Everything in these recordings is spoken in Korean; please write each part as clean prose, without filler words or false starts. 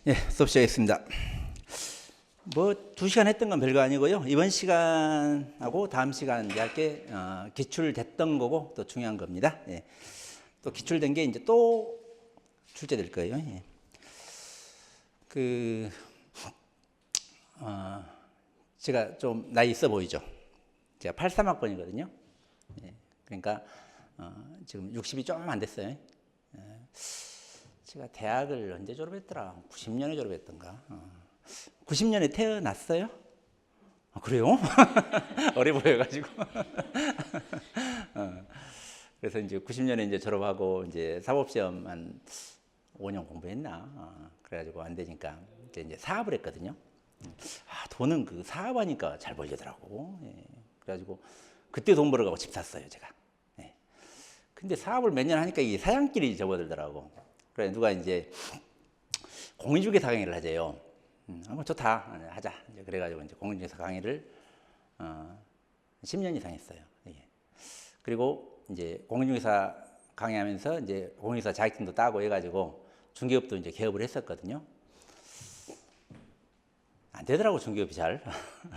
예, 수업 시작하겠습니다. 뭐 2시간 했던 건 별거 아니고요. 이번 시간하고 다음 시간 이제 할게 기출됐던 거고 또 중요한 겁니다. 예. 또 기출된 게 이제 또 출제될 거예요. 예. 제가 좀 나이 있어 보이죠. 제가 83학번이거든요. 예. 그러니까 지금 60이 조금 안 됐어요. 예. 제가 대학을 언제 졸업했더라? 90년에 졸업했던가? 90년에 태어났어요? 그래요? 어려 보여가지고. 그래서 이제 90년에 이제 졸업하고 이제 사법시험 한 5년 공부했나? 그래가지고 안 되니까 이제 사업을 했거든요. 돈은 그 사업하니까 잘 벌리더라고. 예. 그래가지고 그때 돈 벌어가고 집 샀어요, 제가. 예. 근데 사업을 몇 년 하니까 이 사양길이 접어들더라고. 그래 누가 이제 공인중개사 강의를 하재요. 좋다 하자. 이제 그래가지고 이제 공인중개사 강의를 10년 이상 했어요. 예. 그리고 이제 공인중개사 강의하면서 이제 공인중개사 자격증도 따고 해가지고 중개업도 이제 개업을 했었거든요. 안 되더라고 중개업이 잘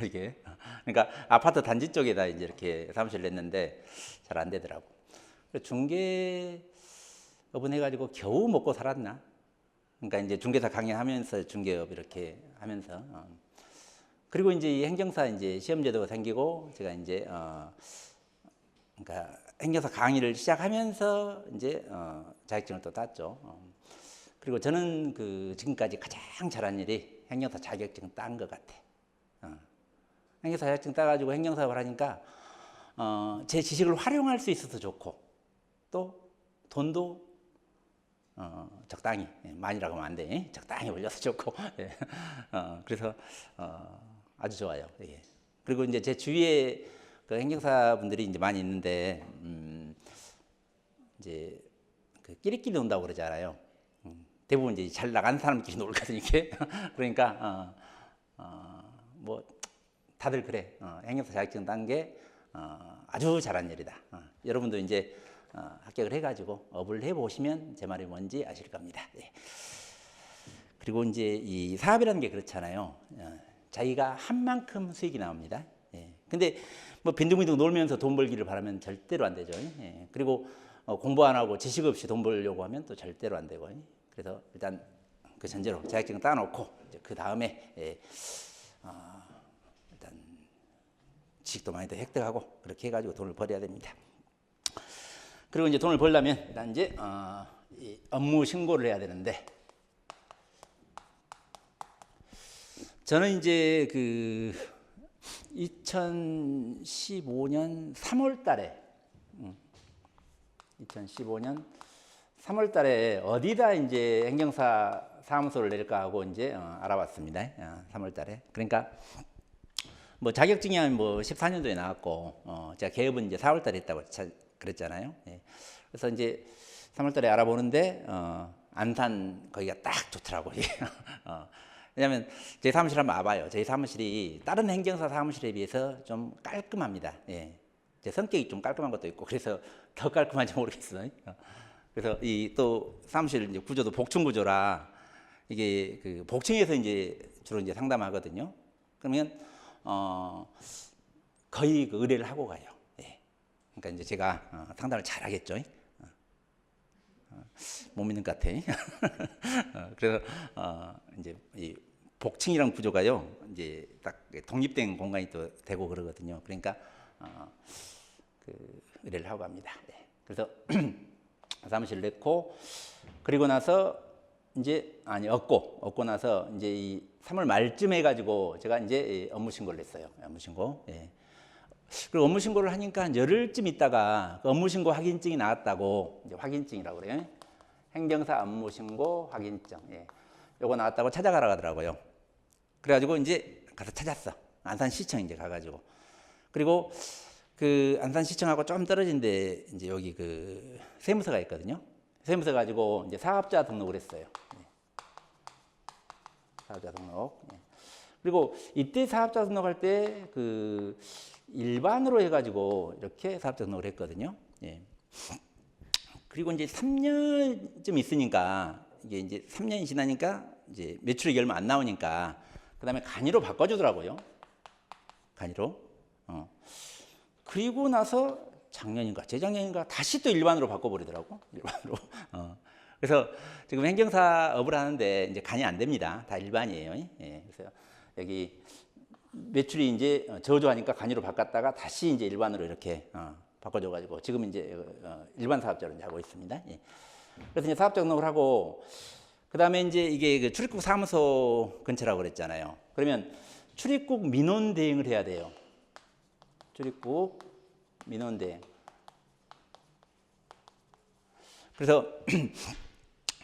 이게. 그러니까 아파트 단지 쪽에다 이제 이렇게 사무실을 냈는데 잘 안 되더라고. 중개업은 해가지고 겨우 먹고 살았나? 그러니까 이제 중개사 강의하면서 중개업 이렇게 하면서 그리고 이제 이 행정사 이제 시험제도가 생기고 제가 이제 그러니까 행정사 강의를 시작하면서 이제 자격증을 또 땄죠. 그리고 저는 그 지금까지 가장 잘한 일이 행정사 자격증 딴 것 같아. 행정사 자격증 따가지고 행정사업을 하니까 제 지식을 활용할 수 있어서 좋고 또 돈도 적당히 많이라고 하면 안 돼. 적당히 올려서 좋고 그래서 아주 좋아요. 예. 그리고 이제 제 주위에 그 행정사 분들이 이제 많이 있는데 이제 그 끼리끼리 논다고 그러잖아요. 대부분 이제 잘 나가는 사람끼리 놀거든요. 이게 그러니까 뭐 다들 그래. 행정사 자격증 딴 게 아주 잘한 일이다. 여러분도 이제 합격을 해가지고 업을 해보시면 제 말이 뭔지 아실 겁니다. 예. 그리고 이제 이 사업이라는 게 그렇잖아요. 자기가 한 만큼 수익이 나옵니다. 예. 근데 뭐 빈둥빈둥 놀면서 돈 벌기를 바라면 절대로 안 되죠. 예. 그리고 공부 안 하고 지식 없이 돈 벌려고 하면 또 절대로 안 되고. 그래서 일단 그 전제로 자격증 따놓고 그 다음에 일단 지식도 많이 더 획득하고 그렇게 해가지고 돈을 벌여야 됩니다. 그리고 이제 돈을 벌려면 일단 이제 이 업무 신고를 해야 되는데 저는 이제 그 2015년 3월 달에 2015년 3월 달에 어디다 이제 행정사 사무소를 낼까 하고 이제 알아봤습니다. 3월 달에. 그러니까 뭐 자격증이 뭐 14년도에 나왔고 제가 개업은 이제 4월 달에 했다고 그랬잖아요. 예. 그래서 이제 3월 달에 알아보는데 안산 거기가 딱 좋더라고요. 왜냐하면 제 사무실 한번 와봐요. 저희 사무실이 다른 행정사 사무실에 비해서 좀 깔끔합니다. 예. 제 성격이 좀 깔끔한 것도 있고 그래서 더 깔끔한지 모르겠어요. 그래서 이 또 사무실 이제 구조도 복층 구조라 이게 그 복층에서 이제 주로 이제 상담하거든요. 그러면 거의 그 의뢰를 하고 가요. 그러니까 이제 제가 상담을 잘 하겠죠. 못 믿는 것 같아. 그래서 이제 이 복층이란 구조가요, 이제 딱 독립된 공간이 또 되고 그러거든요. 그러니까 그 의뢰를 하고 갑니다. 그래서 사무실 냈고 그리고 나서 이제 얻고 나서 이제 이 3월 말쯤 해가지고 제가 이제 업무 신고를 했어요. 업무 신고. 예. 그리고 업무 신고를 하니까 열흘쯤 있다가 그 업무 신고 확인증이 나왔다고 이제 확인증이라고 그래요. 행정사 업무 신고 확인증. 예. 요거 나왔다고 찾아가라 하더라고요. 그래가지고 이제 가서 찾았어. 안산시청 이제 가가지고. 그리고 그 안산시청하고 좀 떨어진 데 이제 여기 그 세무서가 있거든요. 세무서 가지고 이제 사업자 등록을 했어요. 예. 사업자 등록. 예. 그리고 이때 사업자 등록할 때 그 일반으로 해가지고 이렇게 사업자 등록을 했거든요. 예. 그리고 이제 3년쯤 있으니까 이게 이제 3년이 지나니까 이제 매출이 얼마 안 나오니까 그다음에 간이로 바꿔주더라고요. 간이로. 그리고 나서 작년인가 재작년인가 다시 또 일반으로 바꿔버리더라고. 일반으로. 그래서 지금 행정사업을 하는데 이제 간이 안 됩니다. 다 일반이에요. 예, 그래서 여기 매출이 이제 저조하니까 간이로 바꿨다가 다시 이제 일반으로 이렇게 바꿔줘가지고 지금 이제 일반 사업자로 이제 하고 있습니다. 예. 그래서 이제 사업자 등록을 하고 그 다음에 이제 이게 그 출입국 사무소 근처라고 그랬잖아요. 그러면 출입국 민원 대행을 해야 돼요. 출입국 민원 대행. 그래서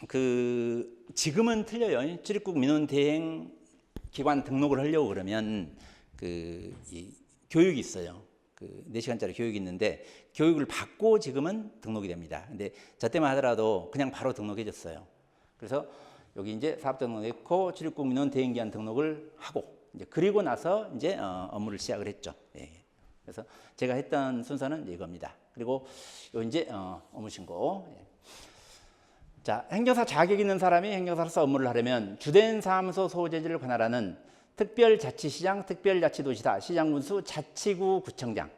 그 지금은 틀려요. 출입국 민원 대행 기관 등록을 하려고 그러면 이 교육이 있어요. 그 4시간짜리 교육이 있는데 교육을 받고 지금은 등록이 됩니다. 근데 저 때만 하더라도 그냥 바로 등록해 줬어요. 그래서 여기 이제 사업자 등록했고 출입국 민원 대행 기관 등록을 하고 이제 그리고 나서 이제 업무를 시작을 했죠. 예. 그래서 제가 했던 순서는 이겁니다. 그리고 요 이제 업무 신고. 예. 자, 행정사 자격 있는 사람이 행정사로서 업무를 하려면 주된 사무소 소재지를 관할하는 특별자치시장, 특별자치도시다, 시장군수, 자치구, 구청장.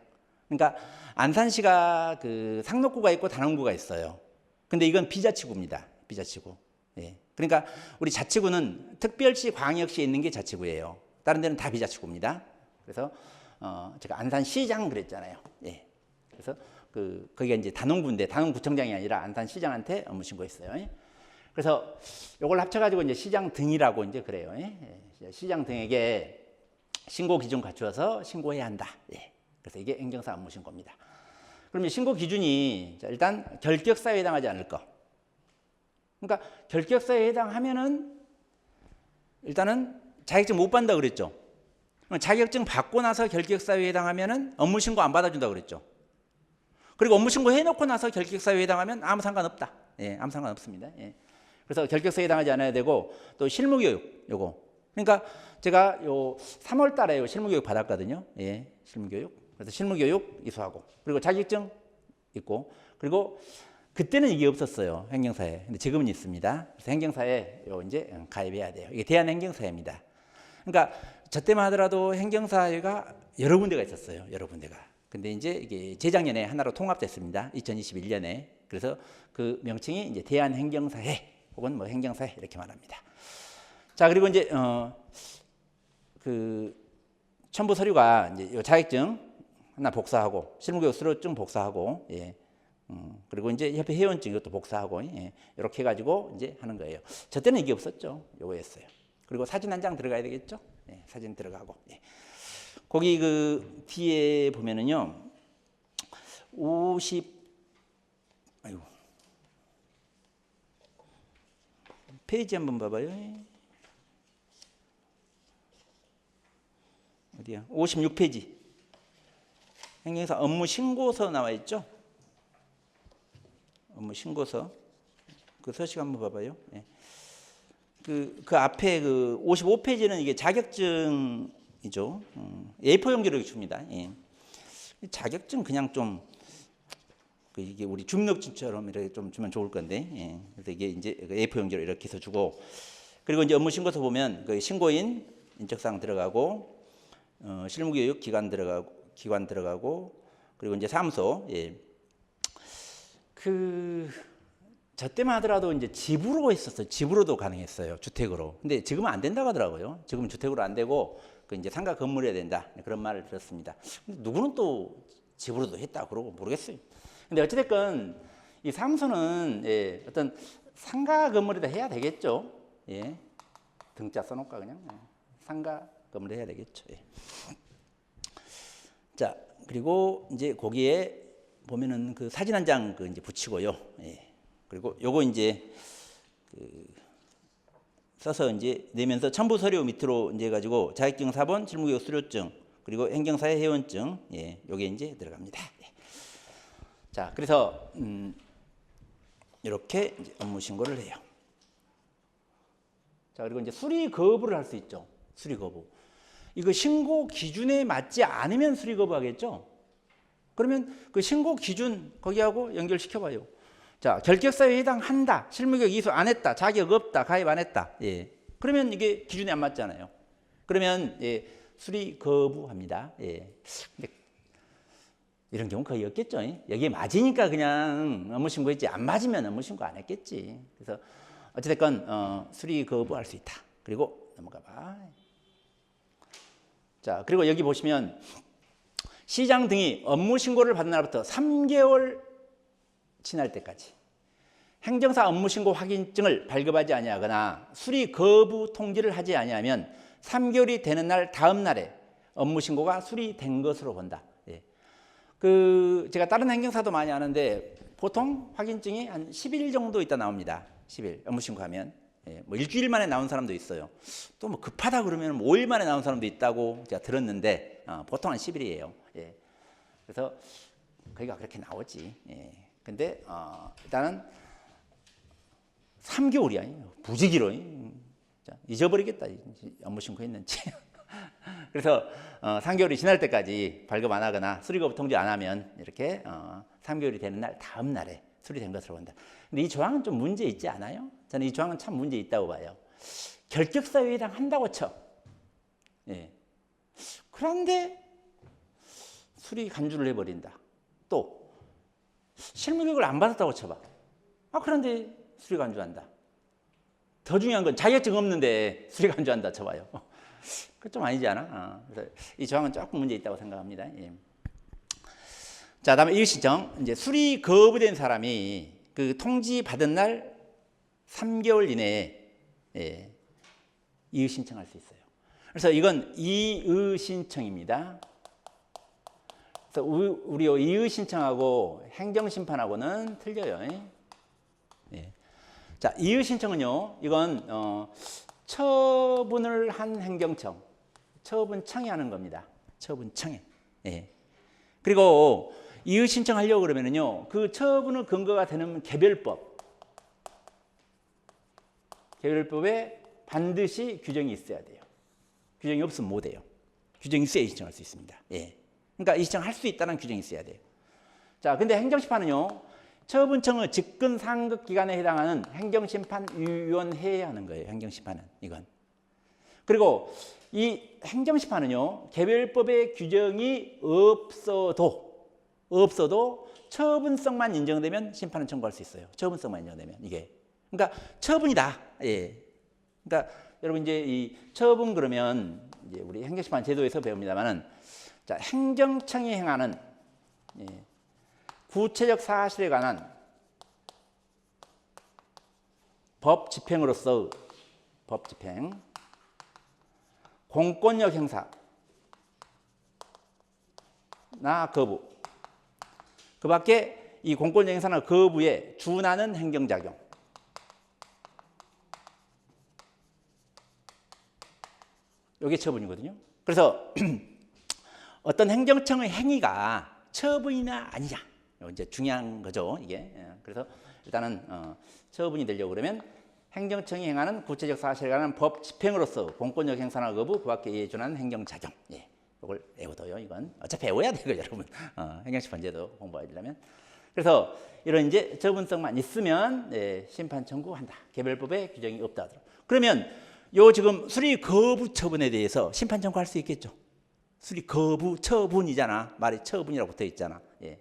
그러니까 안산시가 그 상록구가 있고 단원구가 있어요. 근데 이건 비자치구입니다. 비자치구. 예. 그러니까 우리 자치구는 특별시, 광역시에 있는 게 자치구예요. 다른 데는 다 비자치구입니다. 그래서 제가 안산시장 그랬잖아요. 예. 그래서 거기가 이제 단원구인데 단원구청장이 아니라 안산시장한테 업무 신고했어요. 그래서 이걸 합쳐가지고 이제 시장 등이라고 이제 그래요. 시장 등에게 신고 기준 갖추어서 신고해야 한다. 그래서 이게 행정사 업무 신고입니다. 그러면 신고 기준이 일단 결격사유에 해당하지 않을 거. 그러니까 결격사유에 해당하면은 일단은 자격증 못 받는다 그랬죠. 자격증 받고 나서 결격사유에 해당하면은 업무 신고 안 받아준다 그랬죠. 그리고 업무 신고 해놓고 나서 결격사유에 해당하면 아무 상관없다. 예, 아무 상관없습니다. 예. 그래서 결격사유에 해당하지 않아야 되고 또 실무교육 요거. 그러니까 제가 요 3월 달에 요 실무교육 받았거든요. 예, 실무교육. 그래서 실무교육 이수하고 그리고 자격증 있고 그리고 그때는 이게 없었어요. 행정사에. 근데 지금은 있습니다. 그래서 행정사에 요 이제 가입해야 돼요. 이게 대한행정사회입니다. 그러니까 저 때만 하더라도 행정사회가 여러 군데가 있었어요. 여러 군데가. 근데 이제 이게 재작년에 하나로 통합됐습니다. 2021년에. 그래서 그 명칭이 이제 대한행정사회 혹은 뭐 행정사회 이렇게 말합니다. 자, 그리고 이제 그 첨부 서류가 이제 요 자격증 하나 복사하고 실무교육 수료증 복사하고 예. 그리고 이제 협회 회원증 이것도 복사하고 예. 이렇게 해가지고 이제 하는 거예요. 저 때는 이게 없었죠. 요거였어요. 그리고 사진 한 장 들어가야 되겠죠. 예. 사진 들어가고. 예. 거기 그 뒤에 보면은요. 50 페이지 한번 봐봐요. 어디야? 56페이지. 행정사 업무 신고서 나와 있죠? 업무 신고서. 그 서식 한번 봐봐요. 예. 그 앞에 그 55페이지는 이게 자격증이죠. A4 용지로 줍니다. 예. 자격증 그냥 좀 이게 우리 중력증처럼 이렇게 좀 주면 좋을 건데. 예. 그래서 이게 이제 A4 용지로 이렇게 해서 주고 그리고 이제 업무 신고서 보면 그 신고인 인적사항 들어가고 실무교육 기관 들어가고 그리고 이제 사무소. 예. 저 때만 하더라도 이제 집으로 했었어요. 집으로도 가능했어요. 주택으로. 근데 지금은 안 된다고 하더라고요. 지금은 주택으로 안 되고 그 이제 상가 건물해야 된다. 그런 말을 들었습니다. 근데 누구는 또 집으로도 했다 그러고 모르겠어요. 근데 어찌됐건 이 사무소는 예, 어떤 상가 건물에다 해야 되겠죠. 예. 등자 써놓을까 그냥. 예. 상가 건물에 해야 되겠죠. 예. 자, 그리고 이제 거기에 보면은 그 사진 한 장 그 이제 붙이고요. 예. 그리고 요거 이제 써서 이제 내면서 첨부 서류 밑으로 이제 가지고 자격증 사본, 실무교육 수료증, 그리고 행정사회 회원증, 예, 요게 이제 들어갑니다. 예. 자, 그래서 이렇게 이제 업무 신고를 해요. 자, 그리고 이제 수리 거부를 할 수 있죠. 수리 거부. 이거 신고 기준에 맞지 않으면 수리 거부하겠죠. 그러면 그 신고 기준 거기하고 연결시켜 봐요. 자, 결격사유에 해당한다. 실무교육 이수 안 했다. 자격 없다. 가입 안 했다. 예. 그러면 이게 기준에 안 맞잖아요. 그러면 예, 수리 거부합니다. 예. 근데 이런 경우 거의 없겠죠. 여기에 맞으니까 그냥 업무 신고했지. 안 맞으면 업무 신고 안 했겠지. 그래서 어찌됐건 수리 거부할 수 있다. 그리고 넘어가 봐. 자, 그리고 여기 보시면 시장 등이 업무 신고를 받은 날부터 3개월 지날 때까지 행정사 업무 신고 확인증을 발급하지 아니하거나 수리 거부 통지를 하지 아니하면 3개월이 되는 날 다음 날에 업무 신고가 수리된 것으로 본다. 예. 제가 다른 행정사도 많이 하는데 보통 확인증이 한 10일 정도 있다 나옵니다. 10일 업무 신고하면. 예. 뭐 일주일 만에 나온 사람도 있어요. 또 뭐 급하다 그러면 5일 만에 나온 사람도 있다고 제가 들었는데 보통 한 10일이에요. 예. 그래서 거기가 그렇게 나오지. 예. 근데 일단은 3개월이야. 무지기로. 잊어버리겠다. 업무 신고했는지. 그래서 3개월이 지날 때까지 발급 안 하거나 수리거부 통지 안 하면 이렇게 3개월이 되는 날 다음 날에 수리된 것으로 본다. 근데 이 조항은 좀 문제 있지 않아요? 저는 이 조항은 참 문제 있다고 봐요. 결격사유에 해당한다고 쳐. 예. 그런데 수리 간주를 해버린다. 또 실무교육을 안 받았다고 쳐봐. 그런데 수리 간주한다. 더 중요한 건 자격증 없는데 수리 간주한다 쳐봐요. 그건 좀 아니지 않아? 그래서 이 조항은 조금 문제 있다고 생각합니다. 예. 자, 다음에 이의 신청. 이제 수리 거부된 사람이 그 통지 받은 날 3개월 이내에 예, 이의 신청할 수 있어요. 그래서 이건 이의 신청입니다. 그래서 우리 이의 신청하고 행정 심판하고는 틀려요. 예. 자, 이의 신청은요, 이건 처분을 한 행정청, 처분청이 하는 겁니다. 처분청이. 예. 그리고 이의 신청하려고 그러면은요, 그 처분의 근거가 되는 개별법에 반드시 규정이 있어야 돼요. 규정이 없으면 못 해요. 규정이 있어야 신청할 수 있습니다. 예. 그러니까 이 신청할 수 있다는 규정이 있어야 돼요. 자, 근데 행정심판은요, 처분청의 직근 상급 기관에 해당하는 행정심판위원회에 하는 거예요. 행정심판은 이건. 그리고 이 행정심판은요, 개별법의 규정이 없어도 처분성만 인정되면 심판은 청구할 수 있어요. 처분성만 인정되면 이게. 그러니까 처분이다. 예. 그러니까 여러분 이제 이 처분 그러면 이제 우리 행정심판 제도에서 배웁니다만은, 자, 행정청이 행하는 예, 구체적 사실에 관한 법 집행으로서 법 집행, 공권력 행사나 거부, 그 밖에 이 공권력 행사나 거부에 준하는 행정작용, 이게 처분이거든요. 그래서 어떤 행정청의 행위가 처분이나 아니냐, 이제 중요한 거죠, 이게. 그래서 일단은 처분이 되려고 그러면 행정청이 행하는 구체적 사실에 관한 법 집행으로서 공권력 행사나 거부, 그 밖에 이에 준하는 행정작용. 예, 이걸 외워둬요. 이건 어차피 외워야 돼요, 여러분. 행정심판제도 공부하려면. 그래서 이런 이제 처분성만 있으면 예, 심판 청구한다. 개별법에 규정이 없다 하더라도. 그러면 요 지금 수리 거부 처분에 대해서 심판 청구할 수 있겠죠. 수리 거부 처분이잖아. 말이 처분이라고 붙어 있잖아. 예.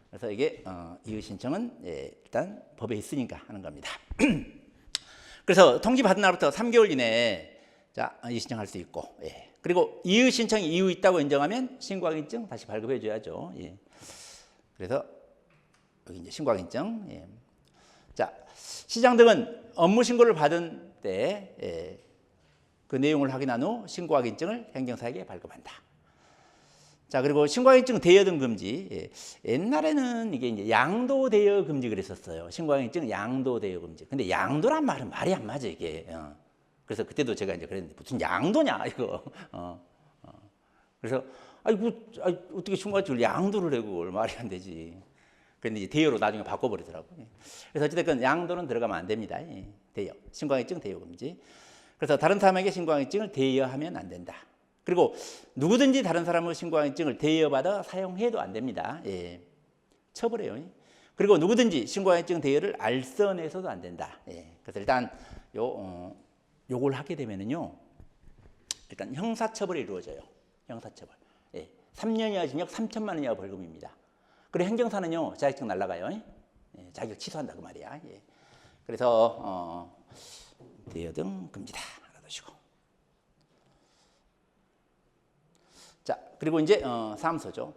그래서 이게 이의 신청은 예, 일단 법에 있으니까 하는 겁니다. 그래서 통지 받은 날부터 3개월 이내에 자, 이의 신청할 수 있고, 예. 그리고 이의 신청이 이유 있다고 인정하면 신고확인증 다시 발급해 줘야죠. 예. 그래서 여기 이제 신고확인증. 예. 자, 시장 등은 업무 신고를 받은 때 예, 그 내용을 확인한 후 신고확인증을 행정사에게 발급한다. 자, 그리고 신고확인증 대여 등 금지. 예. 옛날에는 이게 이제 양도 대여 금지 그랬었어요. 신고확인증 양도 대여 금지. 근데 양도란 말은 말이 안 맞아 이게. 그래서 그때도 제가 이제 그랬는데 무슨 양도냐 이거. 그래서 어떻게 신고할증을 양도를 해 그걸 말이 안 되지. 그런데 이제 대여로 나중에 바꿔버리더라고. 그래서 어찌됐건 양도는 들어가면 안 됩니다. 예. 대여. 신고확인증 대여 금지. 그래서 다른 사람에게 신고확인증을 대여하면 안 된다. 그리고 누구든지 다른 사람의 신고확인증을 대여받아 사용해도 안 됩니다. 예. 처벌해요. 그리고 누구든지 신고자격증 대여를 알선해서도 안 된다. 예. 그래서 일단 요걸 하게 되면은요, 일단 형사처벌이 이루어져요. 형사처벌. 예. 3년 이하 징역 3천만 원 이하 벌금입니다. 그리고 행정사는요, 자격증 날라가요. 예. 자격 취소한다 그 말이야. 예. 그래서 대여 등 금지다. 알아두시고. 자, 그리고 이제 사무소죠.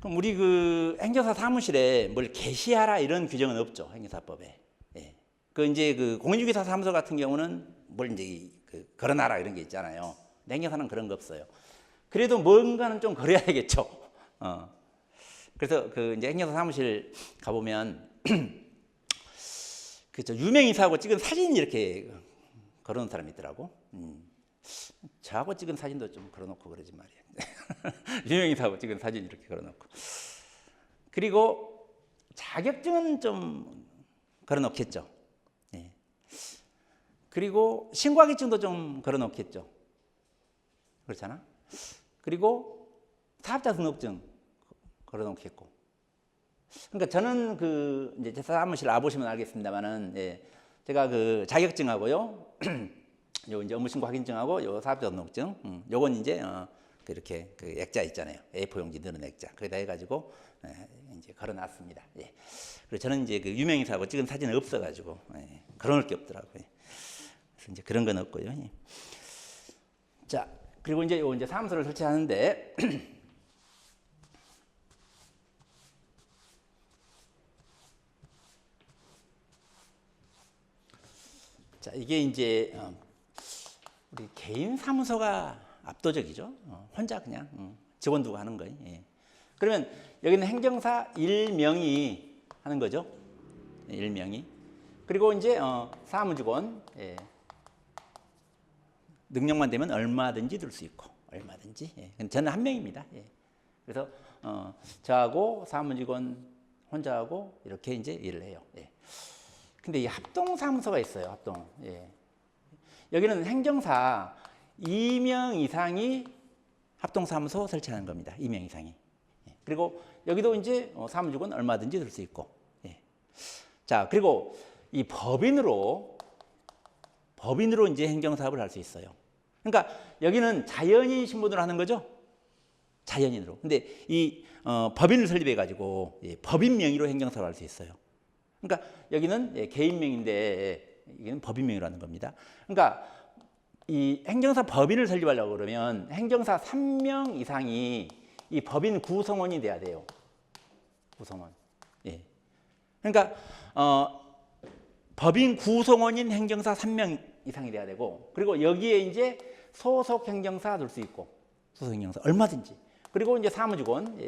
그럼 우리 그 행정사 사무실에 뭘 게시하라 이런 규정은 없죠. 행정사법에. 예. 그 이제 그 공인중개사 사무소 같은 경우는 뭘 이제 걸어놔라 이런 게 있잖아요. 근데 행정사는 그런 거 없어요. 그래도 뭔가는 좀 걸어야 되겠죠. 그래서 그 이제 행정사 사무실 가보면 그저 유명인사하고 찍은 사진 이렇게 걸어놓은 사람이 있더라고. 저하고 찍은 사진도 좀 걸어놓고 그러지 말이야. 유명인사하고 찍은 사진 이렇게 걸어놓고. 그리고 자격증은 좀 걸어놓겠죠. 예. 그리고 신고하기증도 좀 걸어놓겠죠. 그렇잖아. 그리고 사업자 등록증 걸어놓겠고. 그러니까 저는 그 이제 제 사무실 와보시면 알겠습니다만은, 예, 제가 그 자격증하고요, 요 이제 업무신고 확인증하고 요 사업자 등록증, 요건 이제 이렇게 그 액자 있잖아요. A4 용지 넣는 액자. 거기다 해가지고 이제 걸어놨습니다. 예. 그리고 저는 이제 그 유명인사하고 찍은 사진은 없어가지고 걸어놓을 게 없더라고요. 그래서 이제 그런 건 없고요. 예. 자, 그리고 이제 요 이제 사무소를 설치하는데. 자, 이게 이제 우리 개인 사무소가 압도적이죠. 혼자 그냥 직원 두고 하는 거예요. 예. 그러면 여기는 행정사 1명이 하는 거죠. 1명이. 그리고 이제 사무직원, 예. 능력만 되면 얼마든지 들 수 있고 얼마든지. 예. 저는 한 명입니다. 예. 그래서 저하고 사무직원 혼자 하고 이렇게 이제 일을 해요. 예. 근데 이 합동사무소가 있어요. 합동. 예. 여기는 행정사 2명 이상이 합동사무소 설치하는 겁니다. 2명 이상이. 예. 그리고 여기도 이제 사무직원 얼마든지 들 수 있고. 예. 자, 그리고 이 법인으로 이제 행정사업을 할 수 있어요. 그러니까 여기는 자연인 신분으로 하는 거죠. 자연인으로. 근데 이 법인을 설립해 가지고 법인 명의로 행정사업을 할 수 있어요. 그러니까 여기는 개인명인데 이게는 법인명의로 하는 겁니다. 그러니까 이 행정사 법인을 설립하려고 그러면 행정사 3명 이상이 이 법인 구성원이 돼야 돼요. 구성원. 예. 그러니까 법인 구성원인 행정사 3명 이상이 돼야 되고, 그리고 여기에 이제 소속 행정사 둘 수 있고, 소속 행정사 얼마든지. 그리고 이제 사무직원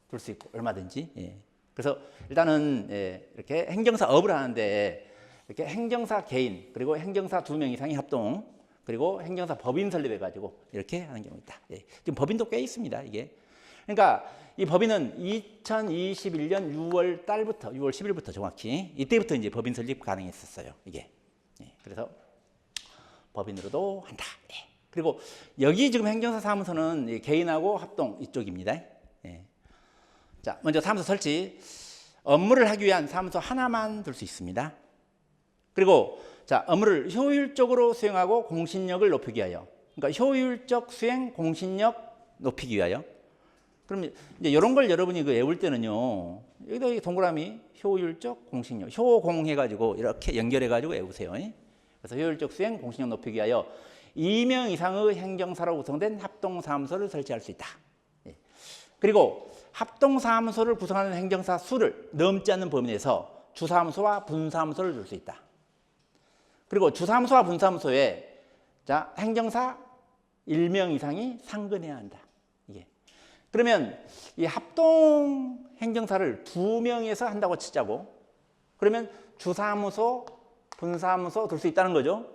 둘 수 있고 얼마든지. 예. 그래서 일단은 이렇게 행정사업을 하는데 이렇게 행정사 개인 그리고 행정사 2명 이상이 합동 그리고 행정사 법인 설립해 가지고 이렇게 하는 경우 있다. 예. 지금 법인도 꽤 있습니다. 이게. 그러니까 이 법인은 2021년 6월 달부터 6월 10일부터 정확히 이때부터 이제 법인 설립 가능했었어요. 이게. 예. 그래서 법인으로도 한다. 예. 그리고 여기 지금 행정사 사무소는 개인하고 합동 이쪽입니다. 예. 자, 먼저 사무소 설치. 업무를 하기 위한 사무소 하나만 둘 수 있습니다. 그리고 자, 업무를 효율적으로 수행하고 공신력을 높이기 위하여. 그러니까 효율적 수행, 공신력 높이기 위하여. 그럼 이제 이런 걸 여러분이 외울 때는요. 여기다 동그라미 효율적 공신력, 효공 해가지고 이렇게 연결해가지고 외우세요. 그래서 효율적 수행, 공신력 높이기 위하여 2명 이상의 행정사로 구성된 합동사무소를 설치할 수 있다. 그리고 합동사무소를 구성하는 행정사 수를 넘지 않는 범위 내에서 주사무소와 분사무소를 둘 수 있다. 그리고 주사무소와 분사무소에 자, 행정사 1명 이상이 상근해야 한다. 이게. 그러면 이 합동 행정사를 2명에서 한다고 치자고. 그러면 주사무소, 분사무소 둘 수 있다는 거죠.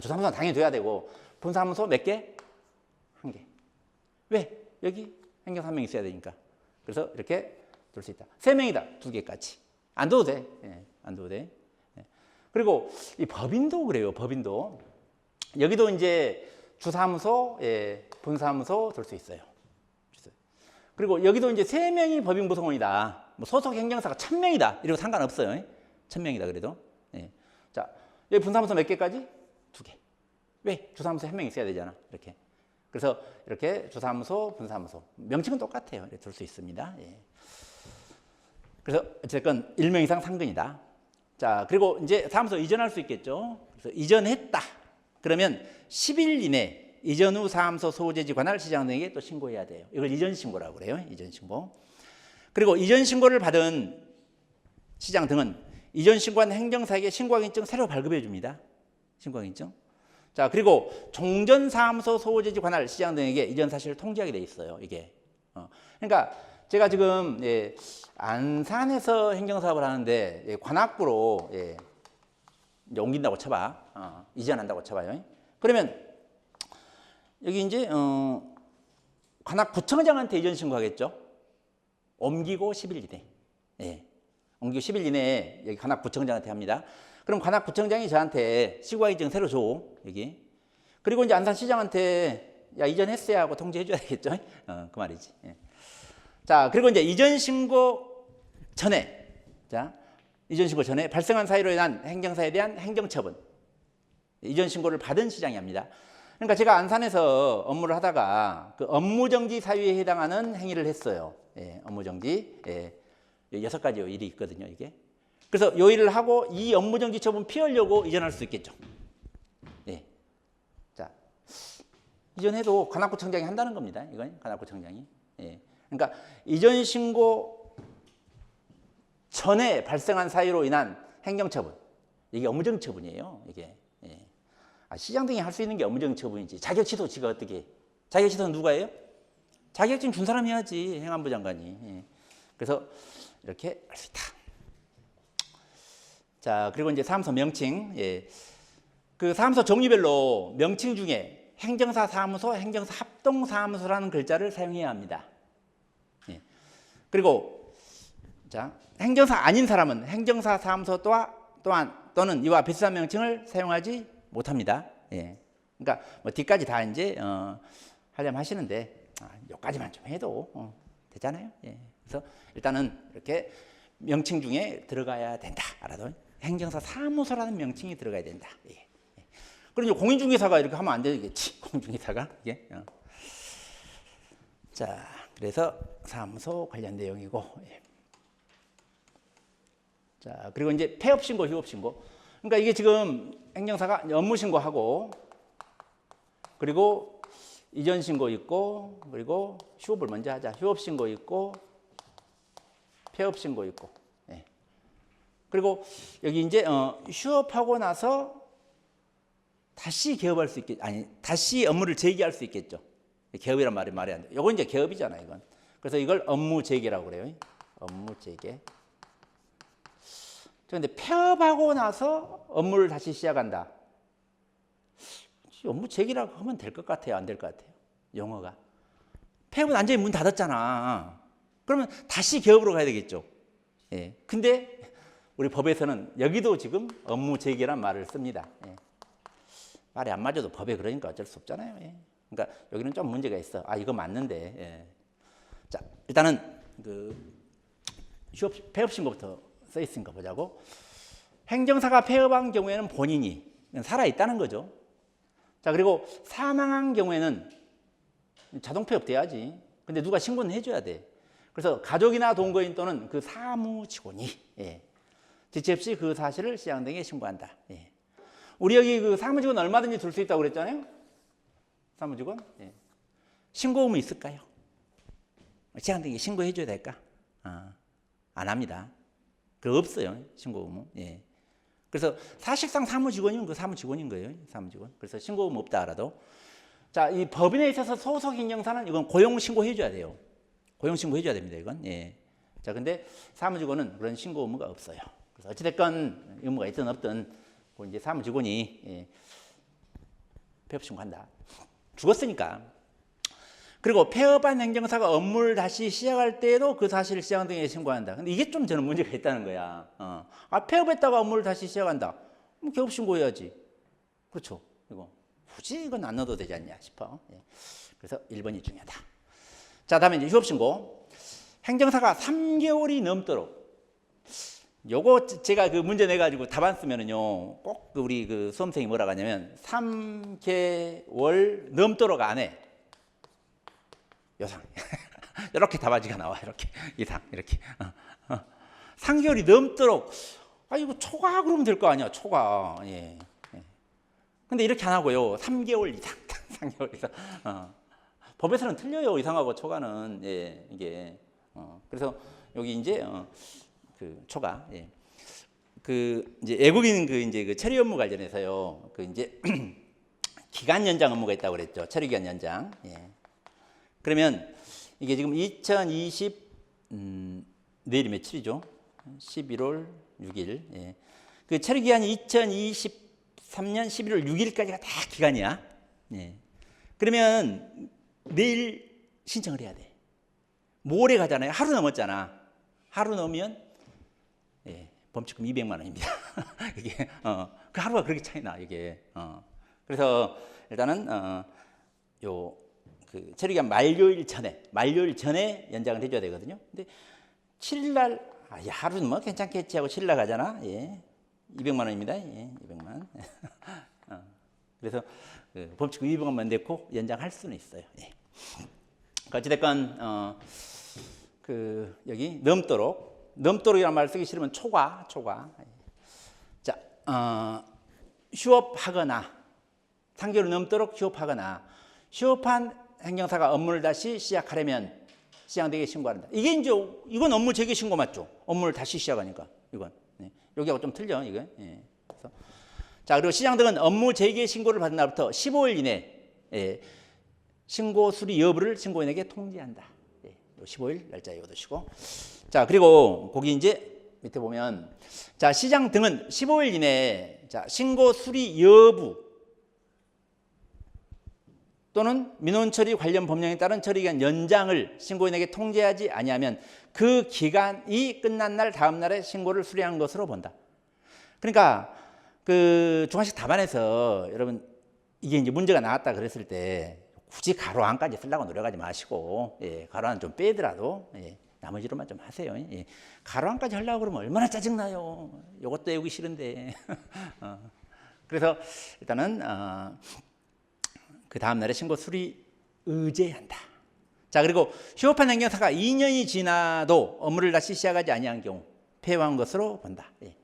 주사무소는 당연히 돼야 되고 분사무소 몇 개? 1개. 왜? 여기 행정사 1명 있어야 되니까. 그래서 이렇게 둘 수 있다. 3명이다. 2개까지. 안 둬도 돼. 예, 안 둬도 돼. 예. 그리고 이 법인도 그래요. 법인도. 여기도 이제 주사무소, 분사무소 둘 수 있어요. 그리고 여기도 이제 3명이 법인 구성원이다. 뭐 소속 행정사가 1000명이다. 이러고 상관없어요. 1000명이다 그래도. 예. 자, 여기 분사무소 몇 개까지? 2개. 왜? 주사무소 1명 있어야 되잖아. 이렇게. 그래서 이렇게 주사무소, 분사무소. 명칭은 똑같아요. 이렇게 둘 수 있습니다. 예. 그래서 어쨌든 1명 이상 상근이다. 자, 그리고 이제 사무소 이전할 수 있겠죠. 그래서 이전했다. 그러면 10일 이내 이전 후 사무소 소재지 관할 시장 등에게 또 신고해야 돼요. 이걸 이전 신고라고 그래요. 이전 신고. 그리고 이전 신고를 받은 시장 등은 이전 신고한 행정사에게 신고확인증 새로 발급해 줍니다. 신고확인증. 자, 그리고 종전 사무소 소재지 관할 시장 등에게 이전 사실을 통지하게 돼 있어요. 이게. 그러니까 제가 지금 안산에서 행정사업을 하는데 관악구로 이제 옮긴다고 쳐봐. 이전한다고 쳐봐요. 그러면 여기 이제 관악구청장한테 이전 신고하겠죠. 옮기고 10일 이내. 예. 옮기고 10일 이내에 여기 관악구청장한테 합니다. 그럼 관악구청장이 저한테 신고인증 새로 줘. 여기. 그리고 이제 안산시장한테 야 이전했어야 하고 통지해 줘야 되겠죠. 그 말이지. 예. 자, 그리고 이제 이전 신고 전에 이전 신고 전에 발생한 사유로 인한 행정사에 대한 행정처분. 이전 신고를 받은 시장이 합니다. 그러니까 제가 안산에서 업무를 하다가 그 업무정지 사유에 해당하는 행위를 했어요. 예, 업무정지. 6가지 일이 있거든요, 이게. 그래서 요 일을 하고 이 업무정지 처분 피하려고 이전할 수 있겠죠. 예. 자, 이전해도 관악구청장이 한다는 겁니다. 이건 관악구청장이. 예. 그러니까 이전 신고 전에 발생한 사유로 인한 행정처분. 이게 업무정지 처분이에요, 이게. 예. 시장 등이 할 수 있는 게 업무정지 처분이지. 자격 취소 지가 어떻게 해? 자격 취소는 누가 해요? 자격증 준 사람이 해야지. 행안부 장관이. 예. 그래서 이렇게 할 수 있다. 자, 그리고 이제 사무소 명칭. 예. 그 사무소 종류별로 명칭 중에 행정사 사무소, 행정사 합동 사무소라는 글자를 사용해야 합니다. 예. 그리고 자, 행정사 아닌 사람은 행정사 사무소 또는 이와 비슷한 명칭을 사용하지 못합니다. 예. 그러니까 뭐 뒤까지 다 이제 하려면 하시는데 여기까지만 좀 해도 되잖아요. 예. 그래서 일단은 이렇게 명칭 중에 들어가야 된다. 알아도 행정사 사무소라는 명칭이 들어가야 된다. 예. 그리고 공인중개사가 이렇게 하면 안 되겠지. 공인중개사가 이게. 자, 그래서 사무소 관련 내용이고. 예. 자, 그리고 이제 폐업신고, 휴업신고. 그러니까 이게 지금 행정사가 업무신고하고 그리고 이전신고 있고 그리고 휴업을 먼저 하자. 휴업신고 있고 폐업신고 있고. 예. 그리고 여기 이제 휴업하고 나서 다시 개업할 수 있겠, 아니 다시 업무를 재개할 수 있겠죠. 개업이란 말이 안 돼. 요건 이제 개업이잖아요, 이건. 그래서 이걸 업무 재개라고 그래요. 업무 재개. 그런데 폐업하고 나서 업무를 다시 시작한다. 업무 재개라고 하면 될 것 같아요, 안 될 것 같아요? 용어가. 폐업은 완전히 문 닫았잖아. 그러면 다시 개업으로 가야 되겠죠. 예. 근데 우리 법에서는 여기도 지금 업무 재개란 말을 씁니다. 예. 말이 안 맞아도 법에 그러니까 어쩔 수 없잖아요. 예. 그러니까 여기는 좀 문제가 있어. 이거 맞는데. 예. 자, 일단은 그 폐업신고부터 써 있으니까 보자고. 행정사가 폐업한 경우에는 본인이 살아있다는 거죠. 자, 그리고 사망한 경우에는 자동 폐업돼야지. 근데 누가 신고는 해줘야 돼. 그래서 가족이나 동거인 또는 그 사무직원이 지체 없이 그 사실을 시장 등에 신고한다. 예. 우리 여기 그 사무직원 얼마든지 둘 수 있다고 그랬잖아요. 사무직원. 예. 신고 의무 있을까요? 시장 등에 신고해 줘야 될까? 안 합니다. 그 없어요. 신고 의무. 예. 그래서 사실상 사무직원이면 그 사무직원인 거예요. 사무직원. 그래서 신고 의무 없다 알아도. 자, 이 법인에 있어서 소속 인정사는 이건 고용 신고해 줘야 돼요. 고용 신고해 줘야 됩니다. 이건. 예. 자, 근데 사무직원은 그런 신고 의무가 없어요. 그래서 어찌됐건 의무가 있든 없든 그 이제 사무직원이 폐업 신고한다. 죽었으니까. 그리고 폐업한 행정사가 업무를 다시 시작할 때에도 그 사실을 시장 등에 신고한다. 근데 이게 좀 저는 문제가 있다는 거야. 폐업했다가 업무를 다시 시작한다. 그럼 개업 신고해야지. 그렇죠. 이거 굳이 이건 안 넣어도 되지 않냐 싶어. 예. 그래서 1번이 중요하다. 자, 다음에 이제 휴업신고. 행정사가 3개월이 넘도록. 요거 제가 그 문제 내가지고 답안 쓰면은요, 꼭 우리 그 수험생이 뭐라고 하냐면, 3개월 넘도록 안에 요상. 이렇게 답안지가 나와. 이렇게. 이상. 이렇게. 3개월이 넘도록. 아, 이거 초과 그러면 될 거 아니야. 초과. 예. 근데 이렇게 안 하고요. 3개월 이상. 3개월 이상. 법에서는 틀려요. 이상하고 초과는. 예, 이게. 그래서 여기 이제 그 초과. 예. 그 이제 외국인 그 이제 그 처리 업무 관련해서요. 그 이제 기간 연장 업무가 있다고 그랬죠. 처리 기간 연장. 예. 그러면 이게 지금 2020 내일이 며칠이죠? 11월 6일. 예. 그 처리 기간이 2023년 11월 6일까지가 다 기간이야. 예. 그러면 내일 신청을 해야 돼. 모레 가잖아요. 하루 넘었잖아. 하루 넘으면 예, 범칙금 200만 원입니다. 이게 그 하루가 그렇게 차이 나 이게. 그래서 일단은 요 그 처리기간 만료일 전에 연장을 해줘야 되거든요. 근데 7일 날 하루는 뭐 괜찮겠지 하고 7일 날 가잖아. 예, 200만 원입니다. 예, 200만. 그래서 그 범칙금 200만원 내고 연장할 수는 있어요. 예. 어찌됐건 그 여기 넘도록이라는 말 쓰기 싫으면 초과. 자, 휴업하거나 3개월 넘도록 휴업하거나 휴업한 행정사가 업무를 다시 시작하려면 시장대기에 신고한다. 이게 이제 이건 업무 재개 신고 맞죠? 업무를 다시 시작하니까 이건 여기하고 좀 틀려 이거. 예. 그래서 자, 그리고 시장 등은 업무 재개 신고를 받은 날부터 15일 이내 신고 수리 여부를 신고인에게 통지한다. 15일 날짜 외워두시고. 자, 그리고 거기 이제 밑에 보면 자, 시장 등은 15일 이내에 자, 신고 수리 여부 또는 민원 처리 관련 법령에 따른 처리기간 연장을 신고인에게 통지하지 아니하면 그 기간이 끝난 날 다음 날에 신고를 수리한 것으로 본다. 그러니까 그 중간식 답안에서 여러분 이게 이제 문제가 나왔다 그랬을 때 굳이 가로 안까지 쓰려고 노력하지 마시고 예, 가로 안 좀 빼더라도 예, 나머지로만 좀 하세요. 예. 가로 안까지 하려고 그러면 얼마나 짜증나요. 이것도 외우기 싫은데. 그래서 일단은 그 다음 날에 신고 수리 의제한다. 자, 그리고 휴업한 행정사가 2년이 지나도 업무를 다시 시작하지 아니한 경우 폐업한 것으로 본다. 예.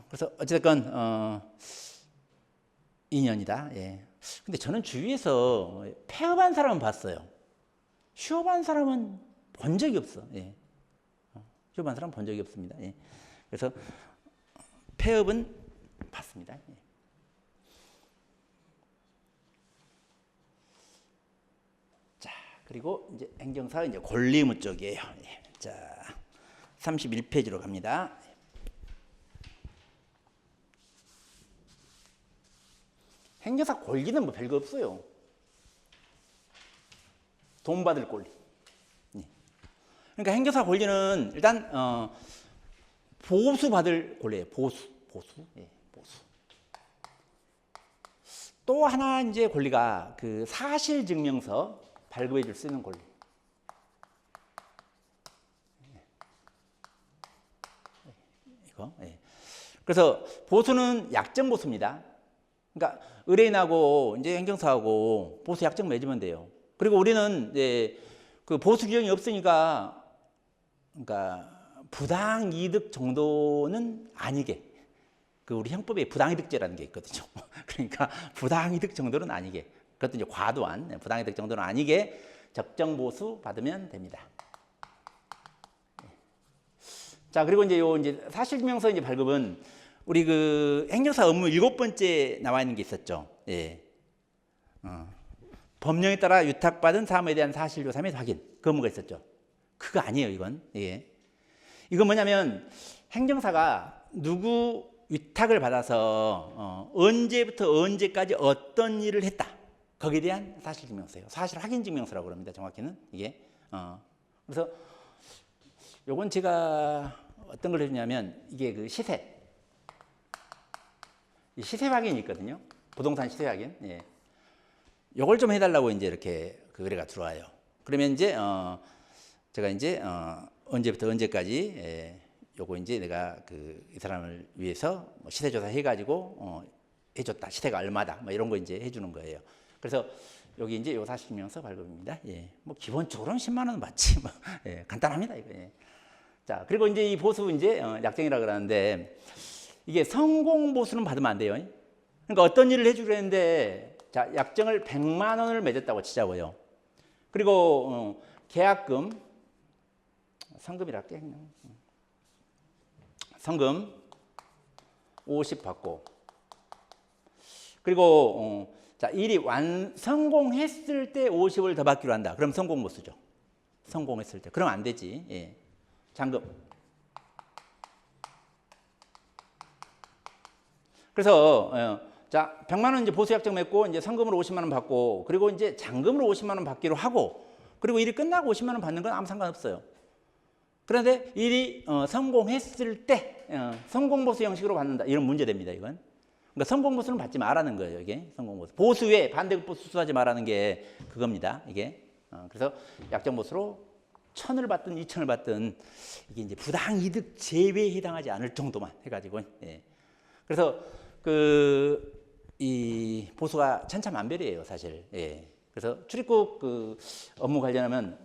그래서 어쨌든 2년이다. 예. 근데 저는 주위에서 폐업한 사람은 봤어요. 휴업한 사람은 본 적이 없어. 예. 휴업한 사람은 본 적이 없습니다. 예. 그래서 폐업은 봤습니다. 예. 자, 그리고 이제 행정사 이제 권리의무 쪽이에요. 예. 자, 31페이지로 갑니다. 행정사 권리는 뭐 별거 없어요. 돈 받을 권리. 그러니까 행정사 권리는 일단 보수 받을 권리예요. 보수. 예, 보수. 또 하나 이제 권리가 그 사실 증명서 발급해 줄 수 있는 권리. 이거. 예. 그래서 보수는 약정 보수입니다. 그러니까 의뢰인하고 이제 행정사하고 보수 약정 맺으면 돼요. 그리고 우리는 이제 그 보수 규정이 없으니까 그러니까 부당 이득 정도는 아니게 그 우리 형법에 부당 이득죄라는 게 있거든요. 그러니까 부당 이득 정도는 아니게 그것도 이제 과도한 부당 이득 정도는 아니게 적정 보수 받으면 됩니다. 자, 그리고 이제 요 이제 사실증명서 이제 발급은 우리 그 행정사 업무 7번째 나와 있는 게 있었죠. 예. 법령에 따라 위탁받은 사무에 대한 사실조사 및 확인. 그 업무가 있었죠. 그거 아니에요, 이건. 예. 이건 뭐냐면 행정사가 누구 위탁을 받아서 언제부터 언제까지 어떤 일을 했다. 거기에 대한 사실증명서예요. 사실 확인증명서라고 그럽니다. 정확히는 이게. 그래서 요건 제가 어떤 걸 해주냐면 이게 그 시세. 시세 확인이 있거든요. 부동산 시세 확인. 예. 요걸 좀 해달라고 이제 이렇게 그 의뢰가 들어와요. 그러면 이제 제가 이제 언제부터 언제까지 요거 이제 내가 이 사람을 위해서 뭐 시세 조사 해가지고 해줬다. 시세가 얼마다. 뭐 이런 거 이제 해주는 거예요. 그래서 여기 이제 요 사실증명서 발급입니다. 예. 뭐 기본적으로는 10만 원 맞지. 뭐 예. 간단합니다 이거. 예. 자, 그리고 이제 이 보수 이제 약정이라 그러는데 이게 성공 보수는 받으면 안 돼요. 그러니까 어떤 일을 해주려 했는데 자, 약정을 100만 원을 맺었다고 치자고요. 그리고 계약금 성금이라 할게. 성금 50 받고 그리고 자, 일이 성공했을 때 50을 더 받기로 한다. 그럼 성공 보수죠. 성공했을 때. 그럼 안 되지. 예. 잔금. 그래서 자, 100만 원 이제 보수 약정 맺고 이제 성금으로 50만 원 받고 그리고 이제 잔금으로 50만 원 받기로 하고 그리고 일이 끝나고 50만 원 받는 건 아무 상관없어요. 그런데 일이 성공했을 때 성공 보수 형식으로 받는다. 이런 문제 됩니다, 이건. 그러니까 성공 보수는 받지 말라는 거예요, 이게. 성공 보수. 보수에 반대급 보수 수수하지 말라는 게 그겁니다, 이게. 그래서 약정 보수로 1,000을 받든 2,000을 받든 이게 이제 부당 이득 제외에 해당하지 않을 정도만 해가지고. 예. 그래서 이 보수가 천차만별이에요, 사실. 예. 그래서 출입국 업무 관련하면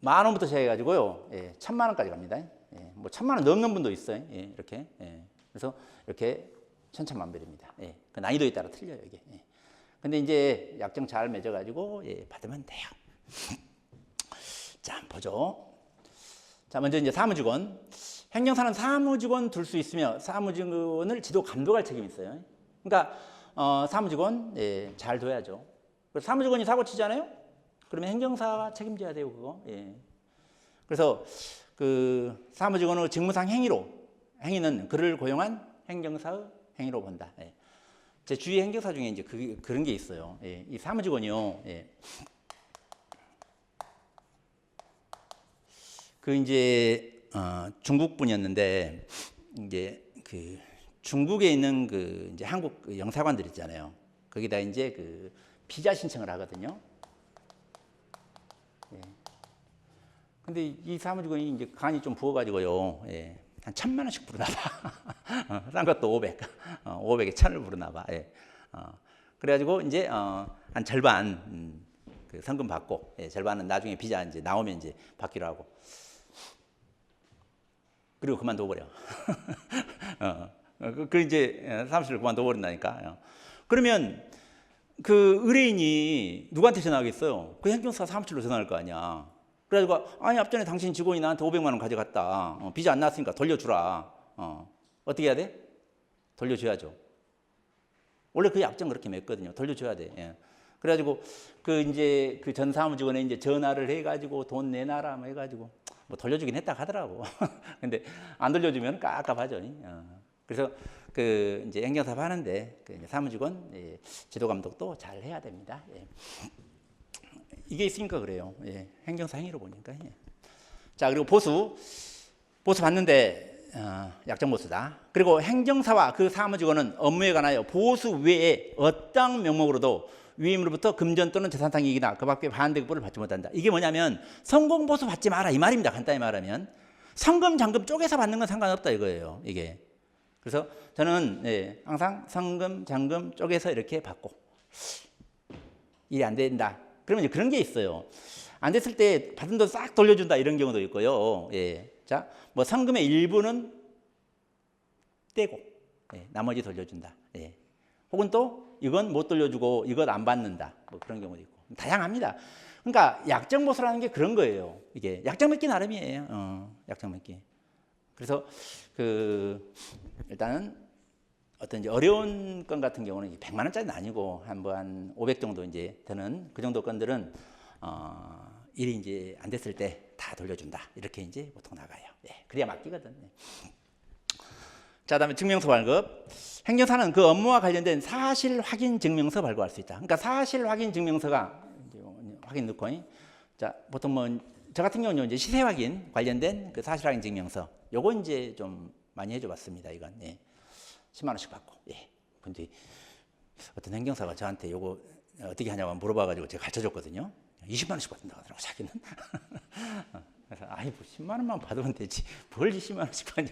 10,000원부터 시작해가지고요, 예, 1,000만 원까지 갑니다. 예. 뭐 1,000만 원 넘는 분도 있어요. 예, 이렇게. 예. 그래서 이렇게 천차만별입니다. 예. 그 난이도에 따라 틀려요, 이게. 예. 근데 이제 약정 잘 맺어가지고 예, 받으면 돼요. 자, 보죠. 자, 먼저 이제 사무직원. 행정사는 사무직원 둘 수 있으며 사무직원을 지도 감독할 책임이 있어요. 그러니까 사무직원 예, 잘 둬야죠. 사무직원이 사고 치잖아요. 그러면 행정사가 책임져야 돼요, 그거. 예. 그래서 사무직원의 직무상 행위는 그를 고용한 행정사의 행위로 본다. 예. 제 주위 행정사 중에 이제 그런 게 있어요. 예. 이 사무직원이요. 예. 이제 중국 분이었는데 이제 중국에 있는 이제 한국 영사관들 있잖아요. 거기다 이제 비자 신청을 하거든요. 예. 근데 이 사무직원이 이제 간이 좀 부어가지고요. 예. 한 1,000만 원씩 부르나 봐. 싼 것도 500. 500에 1,000을 부르나 봐. 예. 그래가지고 이제 한 절반 성금 받고 예, 절반은 나중에 비자 이제 나오면 이제 받기로 하고. 그리고 그만둬버려. 이제 사무실을 그만둬버린다니까. 그러면 의뢰인이 누구한테 전화하겠어요? 행정사 사무실로 전화할 거 아니야. 그래가지고 아니 앞전에 당신 직원이 나한테 500만 원 가져갔다. 비자 안 나왔으니까 돌려주라. 어떻게 해야 돼? 돌려줘야죠. 원래 약정 그렇게 맺거든요. 돌려줘야 돼. 예. 그래가지고 이제 전 사무직원에 이제 전화를 해가지고 돈 내놔라 뭐 해가지고 뭐 돌려주긴 했다 하더라고. 근데 안 돌려주면 깝깝하죠. 그래서 이제 행정사업 하는데 이제 사무직원 예, 지도 감독도 잘 해야 됩니다. 예. 이게 있으니까 그래요. 예. 행정사 행위로 보니까. 예. 자, 그리고 보수 받는데 약정 보수다. 그리고 행정사와 그 사무직원은 업무에 관하여 보수 외에 어떤 명목으로도 위임으로부터 금전 또는 재산상 이익이나 그 밖에 반대급부를 받지 못한다. 이게 뭐냐면 성공보수 받지 마라 이 말입니다. 간단히 말하면 성금, 잔금 쪼개서 받는 건 상관없다 이거예요. 이게. 그래서 저는 예, 항상 성금, 잔금 쪼개서 이렇게 받고 일이 안 된다. 그러면 이제 그런 게 있어요. 안 됐을 때 받은 돈 싹 돌려준다 이런 경우도 있고요. 예. 자, 뭐 성금의 일부는 떼고 예, 나머지 돌려준다. 예. 혹은 또 이건 못 돌려주고 이것 안 받는다. 뭐 그런 경우도 있고 다양합니다. 그러니까 약정 보수라는 게 그런 거예요. 이게 약정 맺기 나름이에요. 약정 맺기. 그래서 일단은 어떤 이제 어려운 건 같은 경우는 100만 원짜리는 아니고 한 500 정도 이제 되는 그 정도 건들은 일이 이제 안 됐을 때 다 돌려준다. 이렇게 이제 보통 나가요. 예, 그래야 맡기거든. 예. 자, 그다음에 증명서 발급. 행정사는 그 업무와 관련된 사실 확인 증명서 발급할 수 있다. 그러니까 사실 확인 증명서가 이제 확인 넣고, 자, 보통 뭐 저 같은 경우는 이제 시세 확인 관련된 그 사실 확인 증명서. 요거 이제 좀 많이 해줘봤습니다. 이건 예. 10만 원씩 받고. 예. 근데 어떤 행정사가 저한테 요거 어떻게 하냐고 물어봐가지고 제가 가르쳐줬거든요. 20만 원씩 받는다고 하더라고 자기는. 그래서 아이 뭐 10만 원만 받으면 되지 뭘 20만 원씩 받냐.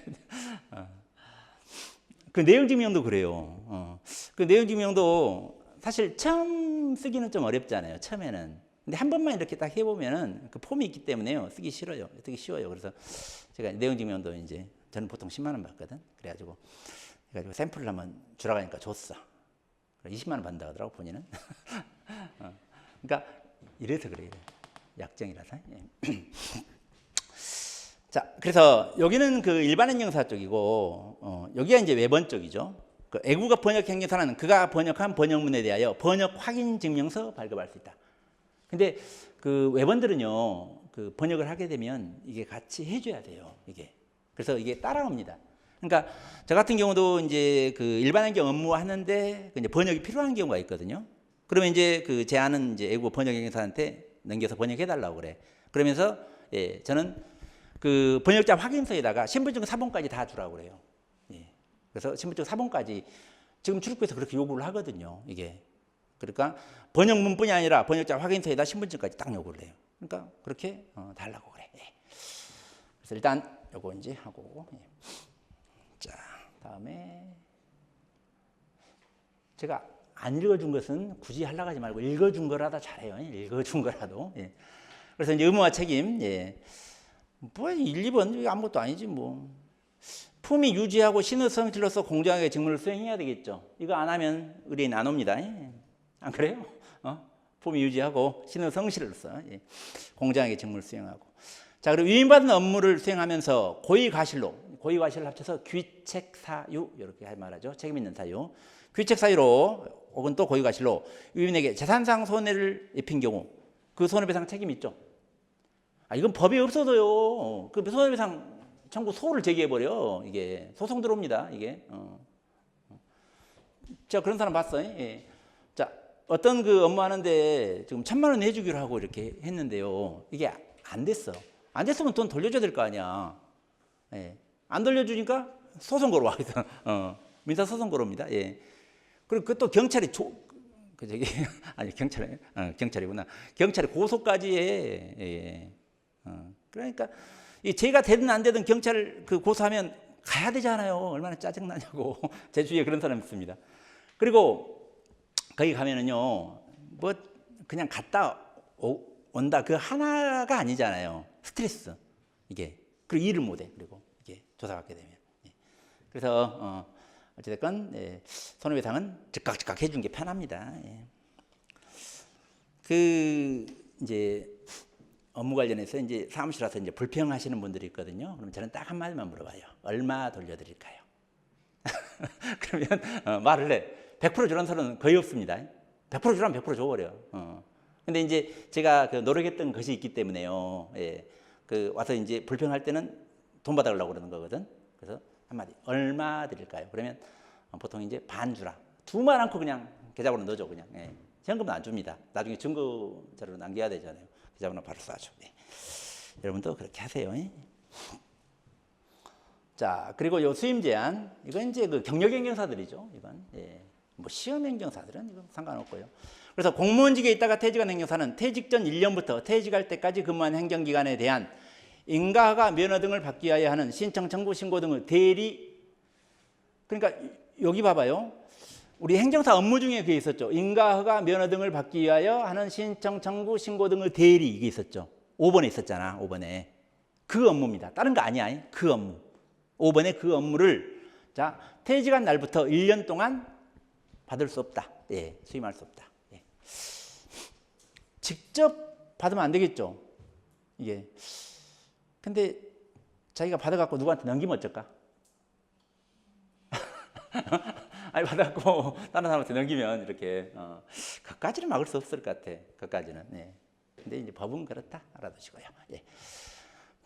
그 내용 증명도 그래요. 그 내용 증명도 사실 처음 쓰기는 좀 어렵잖아요. 처음에는. 근데 한 번만 이렇게 딱 해보면은 그 폼이 있기 때문에요. 쓰기 싫어요. 쓰기 쉬워요. 그래서 제가 내용 증명도 이제 저는 보통 10만 원 받거든. 그래가지고 샘플을 한번 주라고 하니까 줬어. 20만 원 받는다 하더라고 본인은. 그러니까 이래서 그래요. 약정이라서. 예. 자, 그래서 여기는 그 일반 행정사 쪽이고 여기가 이제 외번 쪽이죠. 그 애국어 번역 행정사는 그가 번역한 번역문에 대하여 번역 확인 증명서 발급할 수 있다. 근데 그 외번들은요, 그 번역을 하게 되면 이게 같이 해줘야 돼요. 이게. 그래서 이게 따라옵니다. 그러니까 저 같은 경우도 이제 그 일반 행정 업무 하는데 이제 번역이 필요한 경우가 있거든요. 그러면 이제 그 제안은 이제 애국어 번역 행정사한테 넘겨서 번역해달라고 그래. 그러면서 예, 저는 그 번역자 확인서에다가 신분증 사본까지 다 주라고 그래요. 예. 그래서 신분증 사본까지 지금 출국해서 그렇게 요구를 하거든요. 이게. 그러니까 번역문뿐이 아니라 번역자 확인서에다 신분증까지 딱 요구를 해요. 그러니까 그렇게 달라고 그래. 예. 그래서 일단 요거 이제 하고. 예. 자, 다음에 제가 안 읽어준 것은 굳이 하려고 하지 말고 읽어준 거라도 잘해요. 읽어준 거라도. 예. 그래서 이제 의무와 책임. 예. 뭐 1, 2번 이게 아무것도 아니지 뭐. 품위 유지하고 신의 성실로서 공정하게 직무를 수행해야 되겠죠. 이거 안 하면 의뢰인 안 옵니다. 예. 안 그래요? 품위 유지하고 신의 성실로서 예. 공정하게 직무를 수행하고. 자, 그리고 위임받은 업무를 수행하면서 고의과실로, 고의과실을 합쳐서 귀책사유 이렇게 말하죠. 책임 있는 사유. 귀책사유로 혹은 또 고의과실로 위임에게 재산상 손해를 입힌 경우 그 손해배상 책임 있죠. 이건 법이 없어도요. 그 손해배상 청구 소를 제기해버려. 이게 소송 들어옵니다. 이게. 제가 그런 사람 봤어요. 예. 자, 어떤 그 업무하는데 지금 1,000만 원 내주기로 하고 이렇게 했는데요. 이게 안 됐어. 안 됐으면 돈 돌려줘야 될 거 아니야. 예. 안 돌려주니까 소송 걸어와. 민사 소송 걸어옵니다. 예. 그리고 그것도 경찰이 아니 경찰이구나. 경찰이 고소까지 해. 예. 그러니까 이 죄가 되든 안 되든 경찰 그 고소하면 가야 되잖아요. 얼마나 짜증나냐고. 제 주위에 그런 사람 있습니다. 그리고 거기 가면은요, 뭐 그냥 갔다 온다 그 하나가 아니잖아요. 스트레스 이게. 그리고 일을 못해. 그리고 이게 조사받게 되면. 예. 그래서 어찌됐건 예, 손해배상은 즉각 해준 게 편합니다. 예. 그 이제 업무 관련해서 이제 사무실 와서 이제 불평하시는 분들이 있거든요. 그럼 저는 딱 한마디만 물어봐요. 얼마 돌려드릴까요? 그러면 말을 해. 100% 주라는 사람은 거의 없습니다. 100% 주라면 100% 줘버려. 근데 이제 제가 그 노력했던 것이 있기 때문에요. 예. 그 와서 이제 불평할 때는 돈 받아가려고 그러는 거거든. 그래서 한마디. 얼마 드릴까요? 그러면 보통 이제 반 주라. 두말 않고 그냥 계좌번호 넣어줘 그냥. 예. 현금은 안 줍니다. 나중에 증거 자료로 남겨야 되잖아요. 계좌번호 바로 쏴줘. 예. 여러분도 그렇게 하세요. 예. 자, 그리고 요 수임 제한. 이건 이제 그 경력 행정사들이죠. 이건. 예. 뭐 시험 행정사들은 이건 상관없고요. 그래서 공무원직에 있다가 퇴직한 행정사는 퇴직 전 1년부터 퇴직할 때까지 근무한 행정기관에 대한 인가허가 면허 등을 받기 위하여 하는 신청, 청구, 신고 등의 대리. 그러니까 여기 봐봐요. 우리 행정사 업무 중에 그게 있었죠. 인가허가 면허 등을 받기 위하여 하는 신청, 청구, 신고 등의 대리 이게 있었죠. 5번에 있었잖아. 5번에. 그 업무입니다. 다른 거 아니야. 그 업무. 5번에 그 업무를 자 퇴직한 날부터 1년 동안 받을 수 없다. 예, 수임할 수 없다. 예. 직접 받으면 안 되겠죠. 이게. 근데 자기가 받아갖고 누구한테 넘기면 어쩔까? 아니 받아갖고 다른 사람한테 넘기면 이렇게 그까지는 막을 수 없을 것 같아. 그까지는. 예. 근데 이제 법은 그렇다 알아두시고요. 예.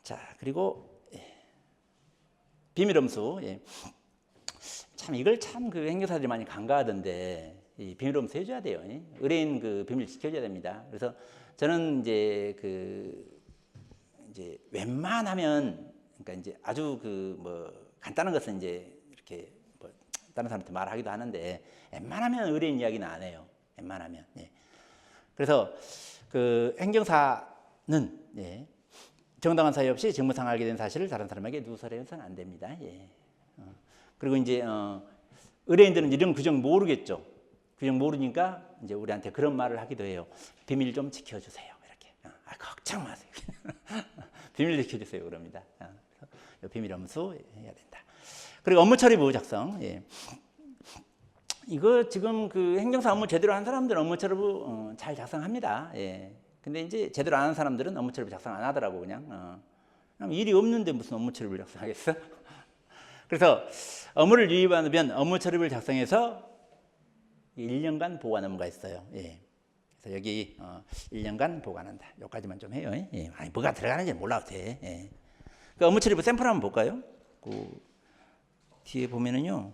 자 그리고 예. 비밀엄수. 예. 참 이걸 참 그 행정사들이 많이 간과하던데 이 비밀엄수 해줘야 돼요. 예. 의뢰인 그 비밀 지켜줘야 됩니다. 그래서 저는 이제 웬만하면 그러니까 이제 아주 그 뭐 간단한 것은 이제 이렇게 뭐 다른 사람한테 말하기도 하는데 웬만하면 의뢰인 이야기는 안 해요. 웬만하면. 예. 그래서 그 행정사는 예, 정당한 사유 없이 직무상 알게 된 사실을 다른 사람에게 누설해서는 안 됩니다. 예. 그리고 이제 의뢰인들은 이런 규정 모르겠죠. 규정 모르니까 이제 우리한테 그런 말을 하기도 해요. 비밀 좀 지켜주세요. 이렇게. 걱정 마세요. 비밀 지켜주세요. 그럽니다. 비밀 엄수 해야 된다. 그리고 업무처리부 작성. 예. 이거 지금 그 행정사 업무 제대로 한 사람들은 업무처리부 잘 작성합니다. 예. 근데 이제 제대로 안 하는 사람들은 업무처리부 작성 안 하더라고 그냥. 일이 없는데 무슨 업무처리부를 작성하겠어? 그래서 업무를 유입하면 업무처리부를 작성해서 1년간 보관 업무가 있어요. 예. 그래서 여기 1년간 보관한다. 여기까지만 좀 해요. 예. 아니 뭐가 들어가는지 몰라도 돼. 예. 그 업무처리부 샘플 한번 볼까요? 그 뒤에 보면은요.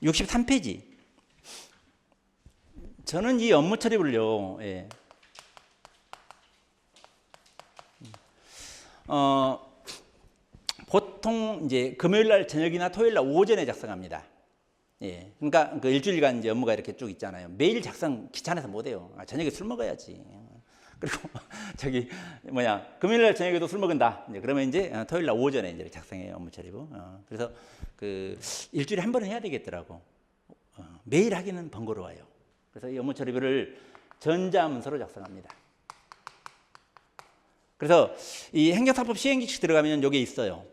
63페이지. 저는 이 업무처리부를요. 예. 보통 이제 금요일 날 저녁이나 토요일 날 오전에 작성합니다. 예. 그러니까 그 일주일간 이제 업무가 이렇게 쭉 있잖아요. 매일 작성 귀찮아서 못 해요. 저녁에 술 먹어야지. 그리고 저기 금요일 날 저녁에도 술 먹은다. 이제 그러면 이제 토요일 날 오전에 이제 작성해요. 업무처리부. 그래서 그 일주일에 한 번은 해야 되겠더라고. 매일 하기는 번거로워요. 그래서 이 업무처리부를 전자문서로 작성합니다. 그래서 이 행정사법 시행규칙 들어가면 여기 있어요.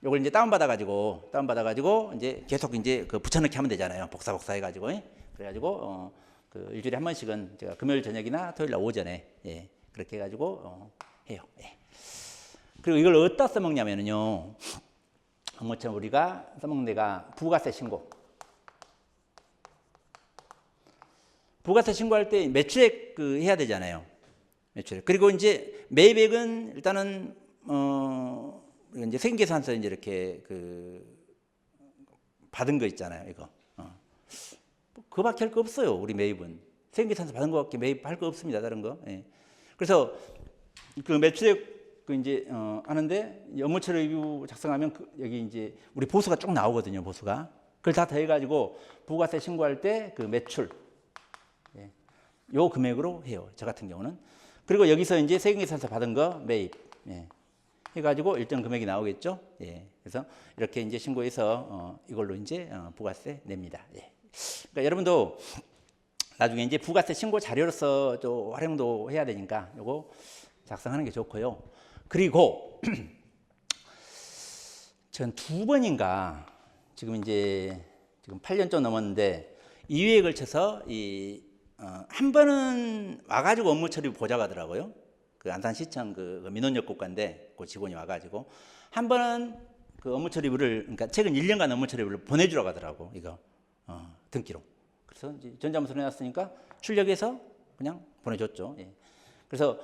요걸 이제 다운받아가지고 이제 계속 이제 그 붙여넣기 하면 되잖아요. 복사 해가지고. 그래가지고 그 일주일에 한 번씩은 제가 금요일 저녁이나 토요일 날 오전에 예, 그렇게 해가지고 해요. 예. 그리고 이걸 어디다 써먹냐면요. 업무처럼 우리가 써먹는 데가 부가세 신고. 부가세 신고할 때 매출액 그 해야 되잖아요. 매출액. 그리고 이제 매입액은 일단은 이제 세금계산서 이제 이렇게 그 받은 거 있잖아요. 이거. 그거밖에 할 거 없어요. 우리 매입은 세금계산서 받은 거밖에 매입할 거 없습니다. 다른 거. 예. 그래서 그 매출액 그 이제 하는데 업무처리부 작성하면 여기 이제 우리 보수가 쭉 나오거든요. 보수가. 그걸 다 더해가지고 부가세 신고할 때 그 매출 예. 요 금액으로 해요. 저 같은 경우는. 그리고 여기서 이제 세금계산서 받은 거 매입 예. 해가지고 일정 금액이 나오겠죠. 예. 그래서 이렇게 이제 신고해서 이걸로 이제 부가세 냅니다. 예. 그러니까 여러분도 나중에 이제 부가세 신고 자료로서 또 활용도 해야 되니까 요거 작성하는 게 좋고요. 그리고 전 2번인가 지금 8년 좀 넘었는데 2회에 걸쳐서 한 번은 와가지고 업무 처리 보자고 하더라고요. 그 안산시청 그 민원역 국가인데 그 직원이 와가지고 한 번은 그 업무 처리부를 그러니까 최근 1년간 업무 처리부를 보내주라고 하더라고 이거 등기로. 그래서 이제 전자문서 해놨으니까 출력해서 그냥 보내줬죠. 예. 그래서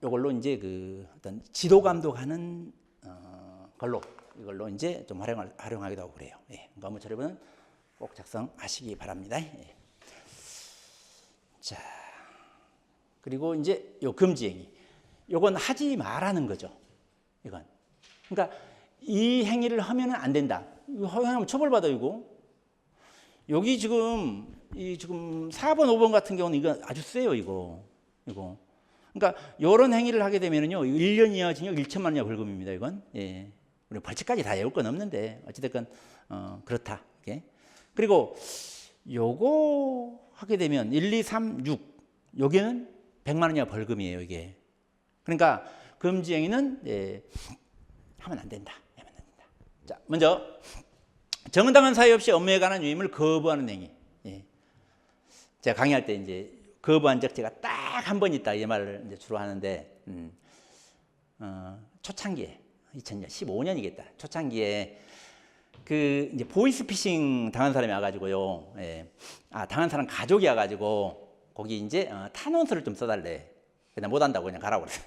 이걸로 이제 그 어떤 지도 감독하는 걸로 이걸로 이제 좀 활용하기도 하고 그래요. 예. 그러니까 업무 처리부는 꼭 작성하시기 바랍니다. 예. 자. 그리고 이제 요 금지행위. 요건 하지 말라는 거죠. 이건. 그러니까 이 행위를 하면은 안 된다. 이거 허용하면 처벌받아요, 이거. 여기 지금 4번, 5번 같은 경우는 이거 아주 세요, 이거. 그러니까 요런 행위를 하게 되면은요. 1년 이하 징역 1천만 원 이하 벌금입니다, 이건. 예. 우리 벌칙까지 다 외울 건 없는데 어찌 됐건 그렇다. 이게. 그리고 요거 하게 되면 1, 2, 3, 6 여기는 100만 원 이하 벌금이에요, 이게. 그러니까 금지 행위는 하면 안 된다. 자, 먼저 정당한 사유 없이 업무에 관한 유임을 거부하는 행위. 예. 제가 강의할 때 이제 거부한 적 제가 딱 한 번 있다 이 말을 이제 주로 하는데 초창기에 2000년 15년이겠다. 초창기에 그 이제 보이스피싱 당한 사람이 와가지고요. 예. 당한 사람 가족이 와가지고. 거기 이제 탄원서를 좀 써달래. 그냥 못 한다고 그냥 가라고 그랬어.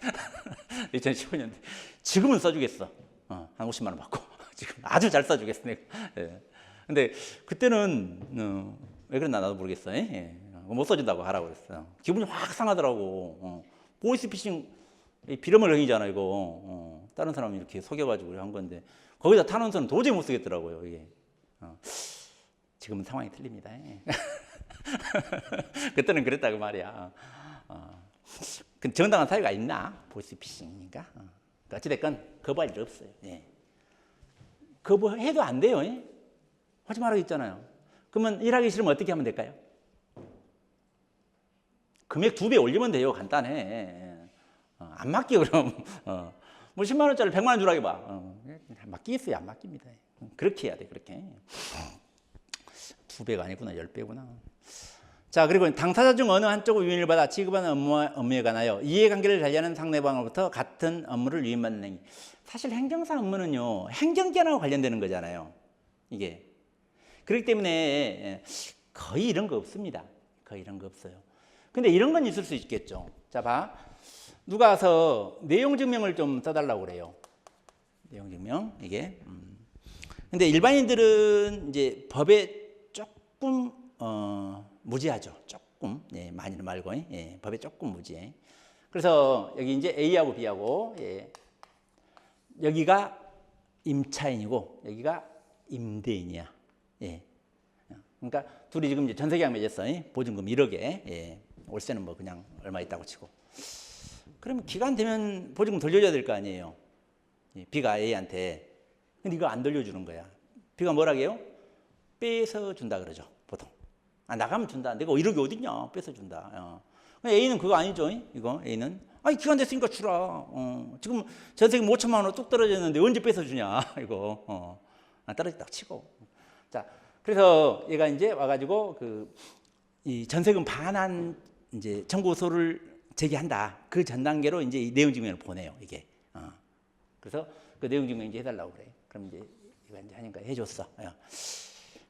2015년대. 지금은 써주겠어. 한 50만 원 받고. 지금 아주 잘 써주겠어. 내가. 예. 근데 그때는 왜 그랬나 나도 모르겠어. 예. 못 써준다고 하라고 그랬어. 기분이 확 상하더라고. 보이스피싱 비러멀 행위잖아 이거. 다른 사람이 이렇게 속여가지고 한 건데 거기다 탄원서는 도저히 못 쓰겠더라고요. 이게. 지금은 상황이 틀립니다. 그때는 그랬다고 말이야. 그 정당한 사유가 있나? 보이스피싱이니까. 어찌됐건 거부할 일 없어요. 예. 거부해도 안 돼요. 예? 하지 말라고 했잖아요. 그러면 일하기 싫으면 어떻게 하면 될까요? 금액 2배 올리면 돼요. 간단해. 안 맡기 그럼. 뭐 10만 원짜리 100만 원 주라고 봐. 맡기겠어요? 안 맡깁니다. 그렇게 해야 돼. 그렇게. 2배가 아니구나. 10배구나. 자, 그리고 당사자 중 어느 한쪽을 위임을 받아 지급하는 업무에 관하여 이해관계를 달리하는 상대방으로부터 같은 업무를 위임받는 행위. 사실 행정사 업무는요, 행정기관하고 관련되는 거잖아요. 이게. 그렇기 때문에 거의 이런 거 없습니다. 거의 이런 거 없어요. 근데 이런 건 있을 수 있겠죠. 자, 봐. 누가 와서 내용 증명을 좀 써달라고 그래요. 내용 증명, 이게. 근데 일반인들은 이제 법에 조금, 무지하죠. 조금. 예, 많이는 말고. 예, 법에 조금 무지해. 그래서 여기 이제 A하고 B하고, 예, 여기가 임차인이고, 여기가 임대인이야. 예. 그러니까 둘이 지금 이제 전세계약 맺었어. 보증금 1억에. 예. 월세는 뭐 그냥 얼마 있다고 치고. 그러면 기간 되면 보증금 돌려줘야 될 거 아니에요. 예. B가 A한테. 근데 이거 안 돌려주는 거야. B가 뭐라고 해요? 뺏어 준다 그러죠. 보통. 나가면 준다. 내가 1억이 어딨냐. 뺏어 준다. A는 그거 아니죠. 이거 A는. 아니 기간 됐으니까 주라. 지금 전세금 5천만 원 뚝 떨어졌는데 언제 뺏어 주냐. 이거. 떨어졌다 치고. 자, 그래서 얘가 이제 와가지고 이 전세금 반환 이제 청구서를 제기한다. 그 전 단계로 이제 이 내용 증명을 보내요. 이게. 그래서 그 내용 증명 이제 해달라고 그래. 그럼 이제 이거 이제 하니까 해줬어.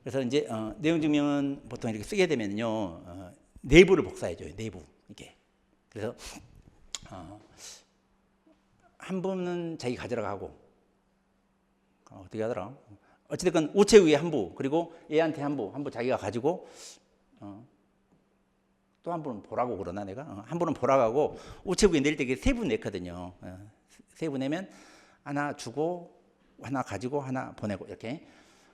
그래서 이제 내용 증명은 보통 이렇게 쓰게 되면요, 내부를 복사해줘요. 내부 이게. 그래서 한 부는 자기 가져라 가고 어떻게 하더라? 어찌됐건 우체국에 한 부, 그리고 얘한테 한 부 자기가 가지고, 또 한 부는 보라고 그러나 내가? 한 부는 보라고 하고, 우체국에 내릴 때 3부 냈거든요. 3부 내면 하나 주고, 하나 가지고, 하나 보내고, 이렇게.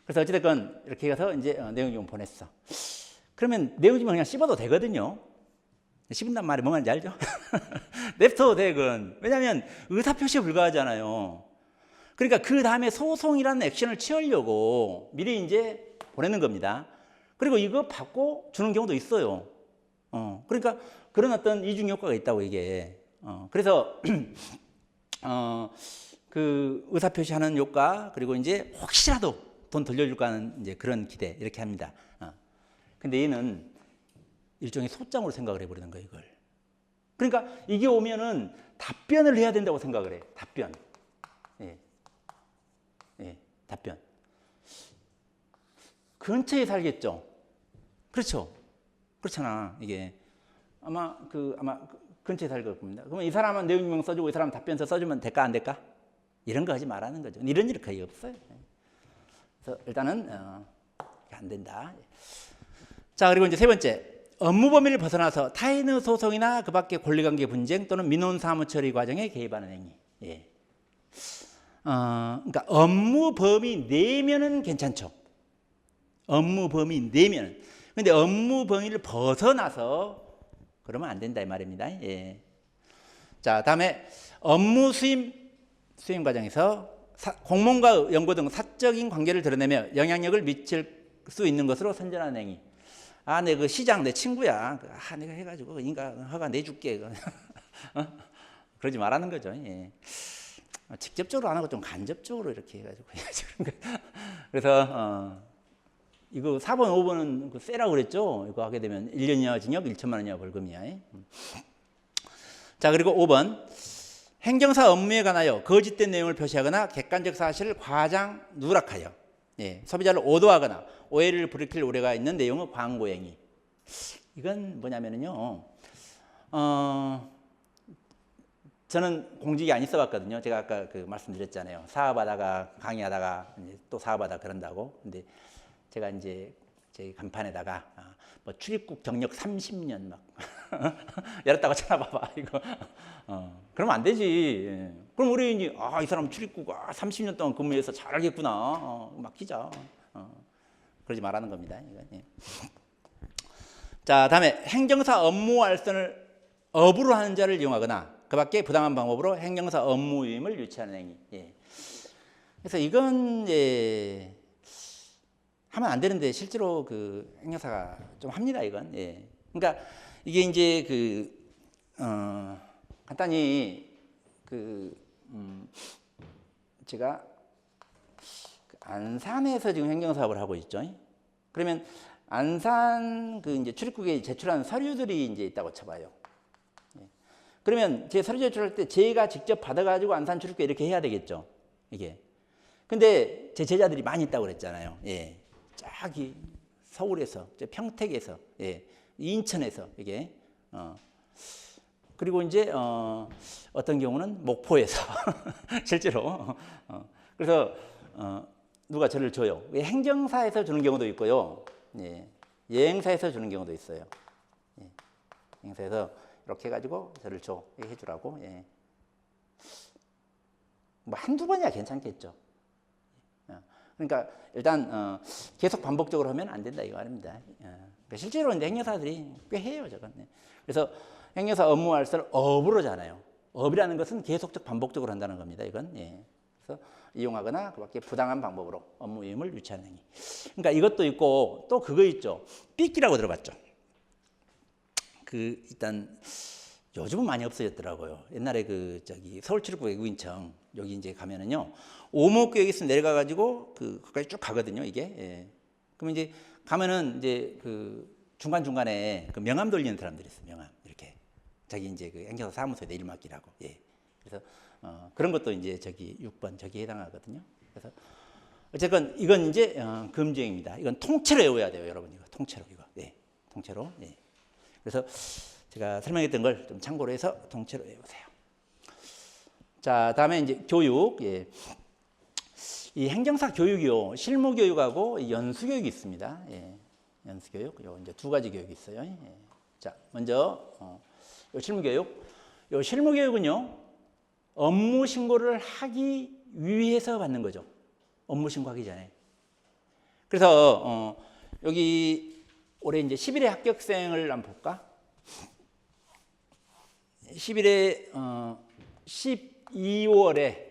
그래서 어찌됐건 이렇게 해서 이제 내용증명 보냈어. 그러면 내용증명 그냥 씹어도 되거든요. 씹은단 말이 뭔지 알죠? 냅둬도 돼, 그건. 왜냐하면 의사표시에 불과하잖아요. 그러니까 그 다음에 소송이라는 액션을 취하려고 미리 이제 보내는 겁니다. 그리고 이거 받고 주는 경우도 있어요. 그러니까 그런 어떤 이중 효과가 있다고 이게. 그래서 그 의사표시하는 효과, 그리고 이제 혹시라도 돈 돌려줄까 하는 이제 그런 기대, 이렇게 합니다. 근데 얘는 일종의 소장으로 생각을 해버리는 거예요, 이걸. 그러니까 이게 오면은 답변을 해야 된다고 생각을 해. 답변. 예, 답변. 근처에 살겠죠. 그렇죠. 그렇잖아. 이게 아마 근처에 살 겁니다. 그러면 이 사람은 내용 증명 써주고 이 사람 답변서 써주면 될까 안 될까? 이런 거 하지 말라는 거죠. 이런 일이 거의 없어요. 그래서 일단은 안 된다. 자, 그리고 이제 세 번째, 업무 범위를 벗어나서 타인의 소송이나 그 밖의 권리관계 분쟁 또는 민원 사무 처리 과정에 개입하는 행위. 예. 그러니까 업무 범위 내면은 괜찮죠. 업무 범위 내면은. 근데 업무 범위를 벗어나서 그러면 안 된다 이 말입니다. 예. 자, 다음에 업무 수임 과정에서 공무원과 연구 등 사적인 관계를 드러내며 영향력을 미칠 수 있는 것으로 선전하는 행위. 내 그 시장 내 친구야. 내가 해가지고 인가 허가 내줄게. 그러지 말라는 거죠. 예. 직접적으로 안 하고 좀 간접적으로 이렇게 해가지고 그래서 이거 4번, 5번은 그 세라고 그랬죠. 이거 하게 되면 1년 이하 징역, 1천만 원 이하 벌금이야. 자, 그리고 5번, 행정사 업무에 관하여 거짓된 내용을 표시하거나 객관적 사실을 과장 누락하여 소비자를 오도하거나 오해를 불이킬 우려가 있는 내용의 광고 행위. 이건 뭐냐면요, 저는 공직이 안 있어봤거든요. 제가 아까 그 말씀드렸잖아요. 사업하다가 강의하다가 이제 또 사업하다 그런다고. 근데 제가 이제 제 간판에다가 뭐 출입국 경력 30년 막 열었다고 쳐다봐봐 이거. 그러면 안 되지. 그럼 우리 이제 이 사람 출입국 30년 동안 근무해서 잘 알겠구나. 맡기자. 그러지 말라는 겁니다. 이건, 예. 자, 다음에 행정사 업무 알선을 업으로 하는 자를 이용하거나 그 밖에 부당한 방법으로 행정사 업무 위임을 유치하는 행위. 예. 그래서 이건 예, 하면 안 되는데 실제로 그 행정사가 좀 합니다. 이건. 예. 그러니까 이게 이제 간단히 제가 안산에서 지금 행정사업을 하고 있죠. 그러면 안산 이제 출입국에 제출한 서류들이 이제 있다고 쳐봐요. 그러면 제 서류 제출할 때 제가 직접 받아가지고 안산 출입국에 이렇게 해야 되겠죠. 이게. 근데 제 제자들이 많이 있다고 그랬잖아요. 예. 저기 서울에서, 평택에서, 예. 인천에서 이게. 그리고 이제 어떤 경우는 목포에서 실제로. 그래서 누가 저를 줘요. 행정사에서 주는 경우도 있고요. 예. 여행사에서 주는 경우도 있어요. 예. 여행사에서 이렇게 해가지고 저를 줘. 해주라고. 예. 뭐 한두 번이야 괜찮겠죠. 그러니까 일단 계속 반복적으로 하면 안 된다 이거 아닙니다. 그러니까 실제로 이제 행정사들이 꽤 해요, 저건. 그래서 행정사 업무 알선을 업으로잖아요. 업이라는 것은 계속적 반복적으로 한다는 겁니다. 이건. 예. 그래서 이용하거나 그밖에 부당한 방법으로 업무 위임을 유치하는 행위. 그러니까 이것도 있고 또 그거 있죠. 삐끼라고 들어봤죠. 일단 요즘은 많이 없어졌더라고요. 옛날에 서울출입국 외국인청 여기 이제 가면은요. 오목구역에 있으면 내려가가지고 거기까지 쭉 가거든요. 이게. 예. 그러면 이제 가면은 이제 중간 중간에 명함 돌리는 사람들이 있어요. 명함 이렇게 자기 이제 행정사 사무소에 내일 맡기라고. 예. 그래서 그런 것도 이제 6번 저기에 해당하거든요. 그래서 어쨌건 이건 이제 금지행위입니다. 이건 통째로 외워야 돼요, 여러분. 이거 통째로 이거. 예. 통째로. 예. 그래서 제가 설명했던 걸 좀 참고로 해서 통째로 외우세요. 자, 다음에 이제 교육. 예. 이 행정사 교육이요, 실무 교육하고 연수 교육이 있습니다. 예. 연수 교육, 요 이제 두 가지 교육이 있어요. 예. 자, 먼저 요 실무 교육. 요 실무 교육은요, 업무 신고를 하기 위해서 받는 거죠. 업무 신고하기 전에. 그래서 여기 올해 이제 10일에 합격생을 한번 볼까? 10일에 12월에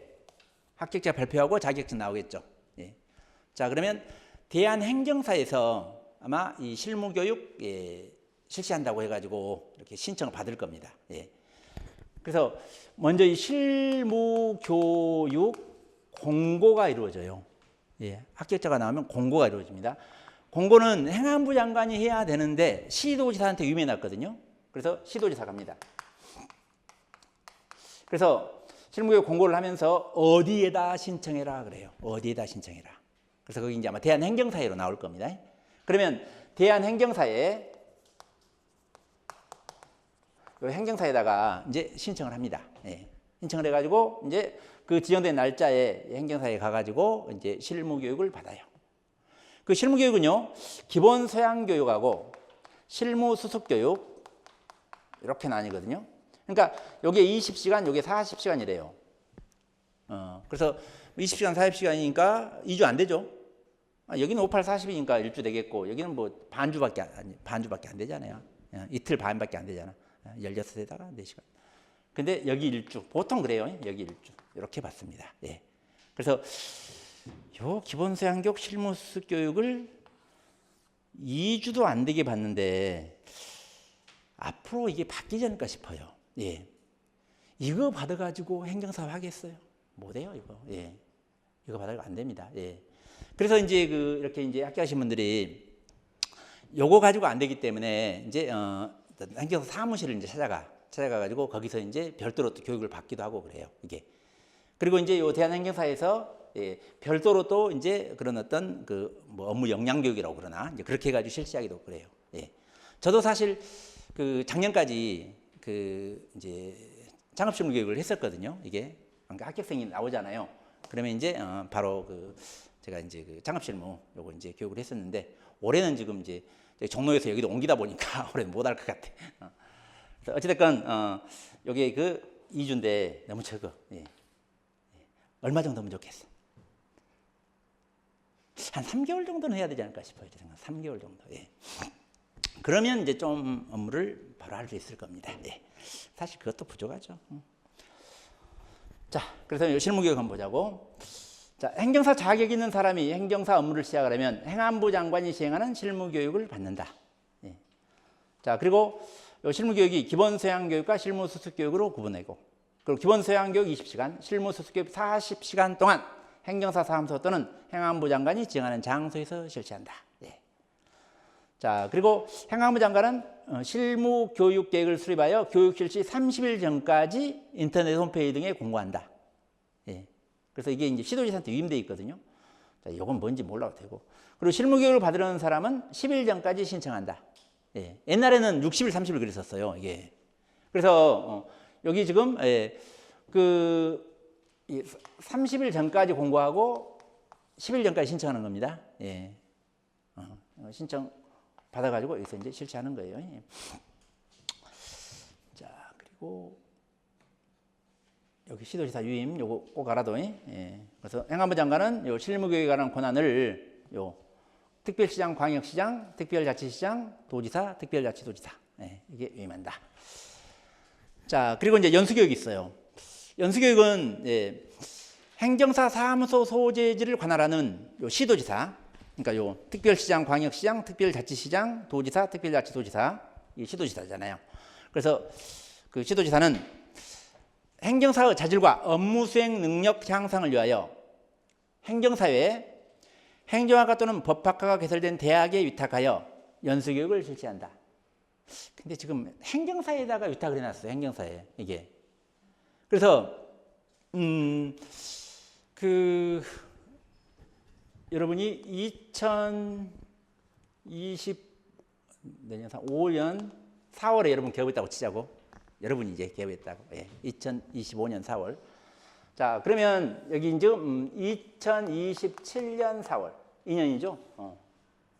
합격자 발표하고 자격증 나오겠죠. 예. 자, 그러면 대한행정사에서 아마 이 실무교육 실시한다고 해가지고 이렇게 신청을 받을 겁니다. 예. 그래서 먼저 이 실무교육 공고가 이루어져요. 예. 합격자가 나오면 공고가 이루어집니다. 공고는 행안부 장관이 해야 되는데 시도지사한테 유명해놨거든요. 그래서 시도지사 갑니다. 그래서 실무교육 공고를 하면서 어디에다 신청해라 그래요. 어디에다 신청해라. 그래서 거기 이제 아마 대한행정사회로 나올 겁니다. 그러면 대한행정사에 행정사에다가 이제 신청을 합니다. 예. 신청을 해가지고 이제 그 지정된 날짜에 행정사에 가가지고 이제 실무교육을 받아요. 그 실무교육은요, 기본 소양교육하고 실무수습교육 이렇게 나뉘거든요. 그러니까 요게 20시간, 요게 40시간이래요. 그래서 20시간, 40시간이니까 2주 안 되죠. 여기는 58, 40이니까 1주 되겠고, 여기는 뭐 반주밖에 안 되잖아요. 이틀 반밖에 안 되잖아. 16에다가 4시간. 근데 여기 1주. 보통 그래요. 여기 1주. 이렇게 받습니다. 예. 그래서 요 기본소양교육 실무수습 교육을 2주도 안 되게 받는데 앞으로 이게 바뀌지 않을까 싶어요. 예. 이거 받아가지고 행정사업 하겠어요? 못해요, 이거. 예. 이거 받아가지고 안 됩니다. 예. 그래서 이제 이렇게 이제 합격하신 분들이 요거 가지고 안 되기 때문에 이제 행정사 사무실을 이제 찾아가가지고 거기서 이제 별도로 또 교육을 받기도 하고 그래요, 이게. 그리고 이제 요 대한행정사에서 예, 별도로 또 이제 그런 어떤 뭐 업무 역량 교육이라고 그러나 이제 그렇게 해가지고 실시하기도 그래요. 예. 저도 사실 작년까지 이제 창업실무 교육을 했었거든요. 이게 그러니까 합격생이 나오잖아요. 그러면 이제 바로 제가 이제 창업실무 요거 이제 교육을 했었는데 올해는 지금 이제 종로에서 여기도 옮기다 보니까 올해는 못 할 것 같아. 그래서 어찌됐건 요게 2주인데 너무 적어. 예. 얼마 정도면 좋겠어? 한 3개월 정도는 해야 되지 않을까 싶어요. 제 생각 3개월 정도. 예. 그러면 이제 좀 업무를 바로 할 수 있을 겁니다. 예. 사실 그것도 부족하죠. 자, 그래서 실무교육 한번 보자고. 자, 행정사 자격 있는 사람이 행정사 업무를 시작하려면 행안부 장관이 시행하는 실무교육을 받는다. 예. 자, 그리고 실무교육이 기본소양교육과 실무수습교육으로 구분되고, 그리고 기본소양교육 20시간, 실무수습교육 40시간 동안 행정사 사무소 또는 행안부 장관이 지정하는 장소에서 실시한다. 예. 자, 그리고 행안부 장관은 실무교육 계획을 수립하여 교육 실시 30일 전까지 인터넷 홈페이지 등에 공고한다. 예. 그래서 이게 이제 시도지사한테 위임되어 있거든요. 자, 이건 뭔지 몰라도 되고. 그리고 실무교육을 받으려는 사람은 10일 전까지 신청한다. 예. 옛날에는 60일, 30일 그랬었어요. 이게. 그래서 여기 지금 30일 전까지 공고하고 10일 전까지 신청하는 겁니다. 예. 신청 받아가지고 여기서 이제 실시하는 거예요. 예. 자, 그리고 여기 시도지사 유임 요거 꼭 알아둬. 예. 그래서 행안부 장관은 요 실무교육에 관한 권한을 요 특별시장, 광역시장, 특별자치시장, 도지사, 특별자치도지사 이게 위임한다. 자, 그리고 이제 연수교육이 있어요. 연수교육은 행정사 사무소 소재지를 관할하는 요 시도지사, 그러니까 요 특별시장, 광역시장, 특별자치시장, 도지사, 특별자치도지사 이 시도지사잖아요. 그래서 그 시도지사는 행정사의 자질과 업무 수행 능력 향상을 위하여 행정사회에 행정학과 또는 법학과가 개설된 대학에 위탁하여 연수교육을 실시한다. 근데 지금 행정사에다가 위탁을 해놨어요. 행정사에 이게. 그래서 여러분이 2025년 4월에 여러분 개업했다고 치자고. 여러분이 이제 개업했다고. 예. 2025년 4월. 자, 그러면 여기 이제 2027년 4월 2년이죠.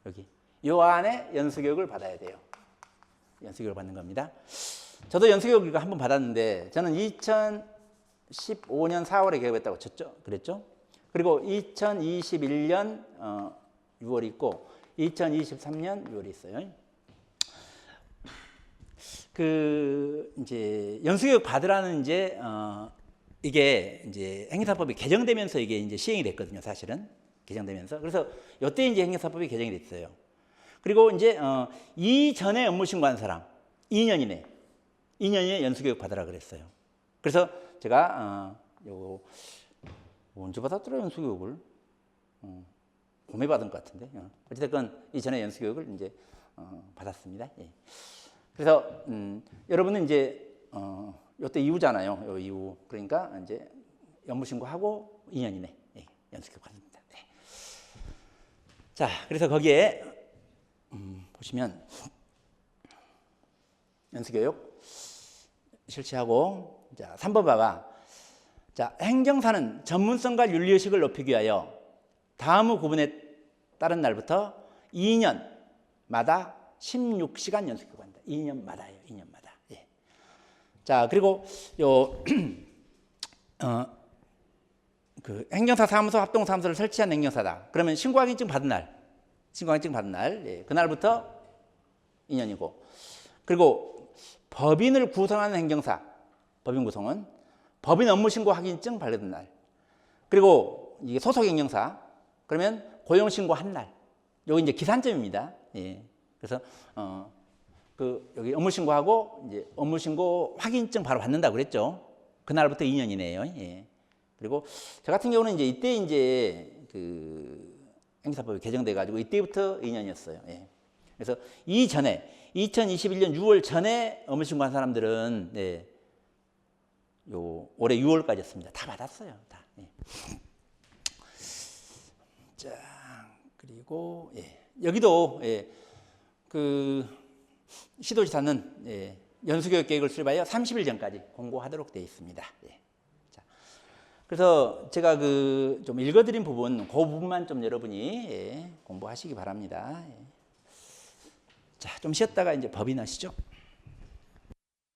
여기 요 안에 연수교육을 받아야 돼요. 연수교육을 받는 겁니다. 저도 연수교육을 한번 받았는데 저는 2015년 4월에 개업했다고 그랬죠. 그리고 2021년 6월이 있고 2023년 6월이 있어요. 이제 연수교육 받으라는 이게 이제 행정사법이 개정되면서 이게 이제 시행이 됐거든요. 사실은 개정되면서. 그래서 이때 이제 행정사법이 개정이 됐어요. 그리고 이제 이전에 업무 신고한 사람 2년 이내 연수교육 받으라 그랬어요. 그래서 제가 요거 언제 받았더라 연수교육을 봄에 받은 것 같은데 어쨌든 이전에 연수교육을 이제 받았습니다. 예. 그래서 여러분은 이제 요때 이후잖아요. 요 이후. 그러니까 이제 업무 신고하고 2년 이내 연수교육 받습니다. 네. 자, 그래서 거기에 보시면 연수교육 실시하고 자, 3번 봐봐. 자, 행정사는 전문성과 윤리의식을 높이기 위하여 다음 구분에 따른 날부터 2년마다 16시간 연수교육 한다. 2년마다예요. 2년마다. 예. 자, 그리고 그 행정사 사무소 합동사무소를 설치한 행정사다. 그러면 신고확인증 받은 날, 예. 그날부터 2년이고, 그리고 법인을 구성하는 행정사, 법인 구성은 법인 업무 신고 확인증 발급된 날, 그리고 이게 소속 행정사, 그러면 고용 신고 한 날, 여기 이제 기산점입니다. 예. 그래서 여기 업무 신고하고 이제 업무 신고 확인증 바로 받는다고 그랬죠. 그날부터 2년 이내예요. 예. 그리고 저 같은 경우는 이제 이때 이제 행정사법이 개정돼 가지고 이때부터 2년이었어요. 예. 그래서 이전에 2021년 6월 전에 업무 신고한 사람들은 요 올해 6월까지였습니다. 다 받았어요. 다. 예. 자, 그리고 여기도 시도지사는 연수교육 계획을 수립하여 30일 전까지 공고하도록 되어 있습니다. 자, 그래서 제가 좀 읽어드린 부분, 그 부분만 좀 여러분이 공부하시기 바랍니다. 자, 좀 쉬었다가 이제 법인 하시죠.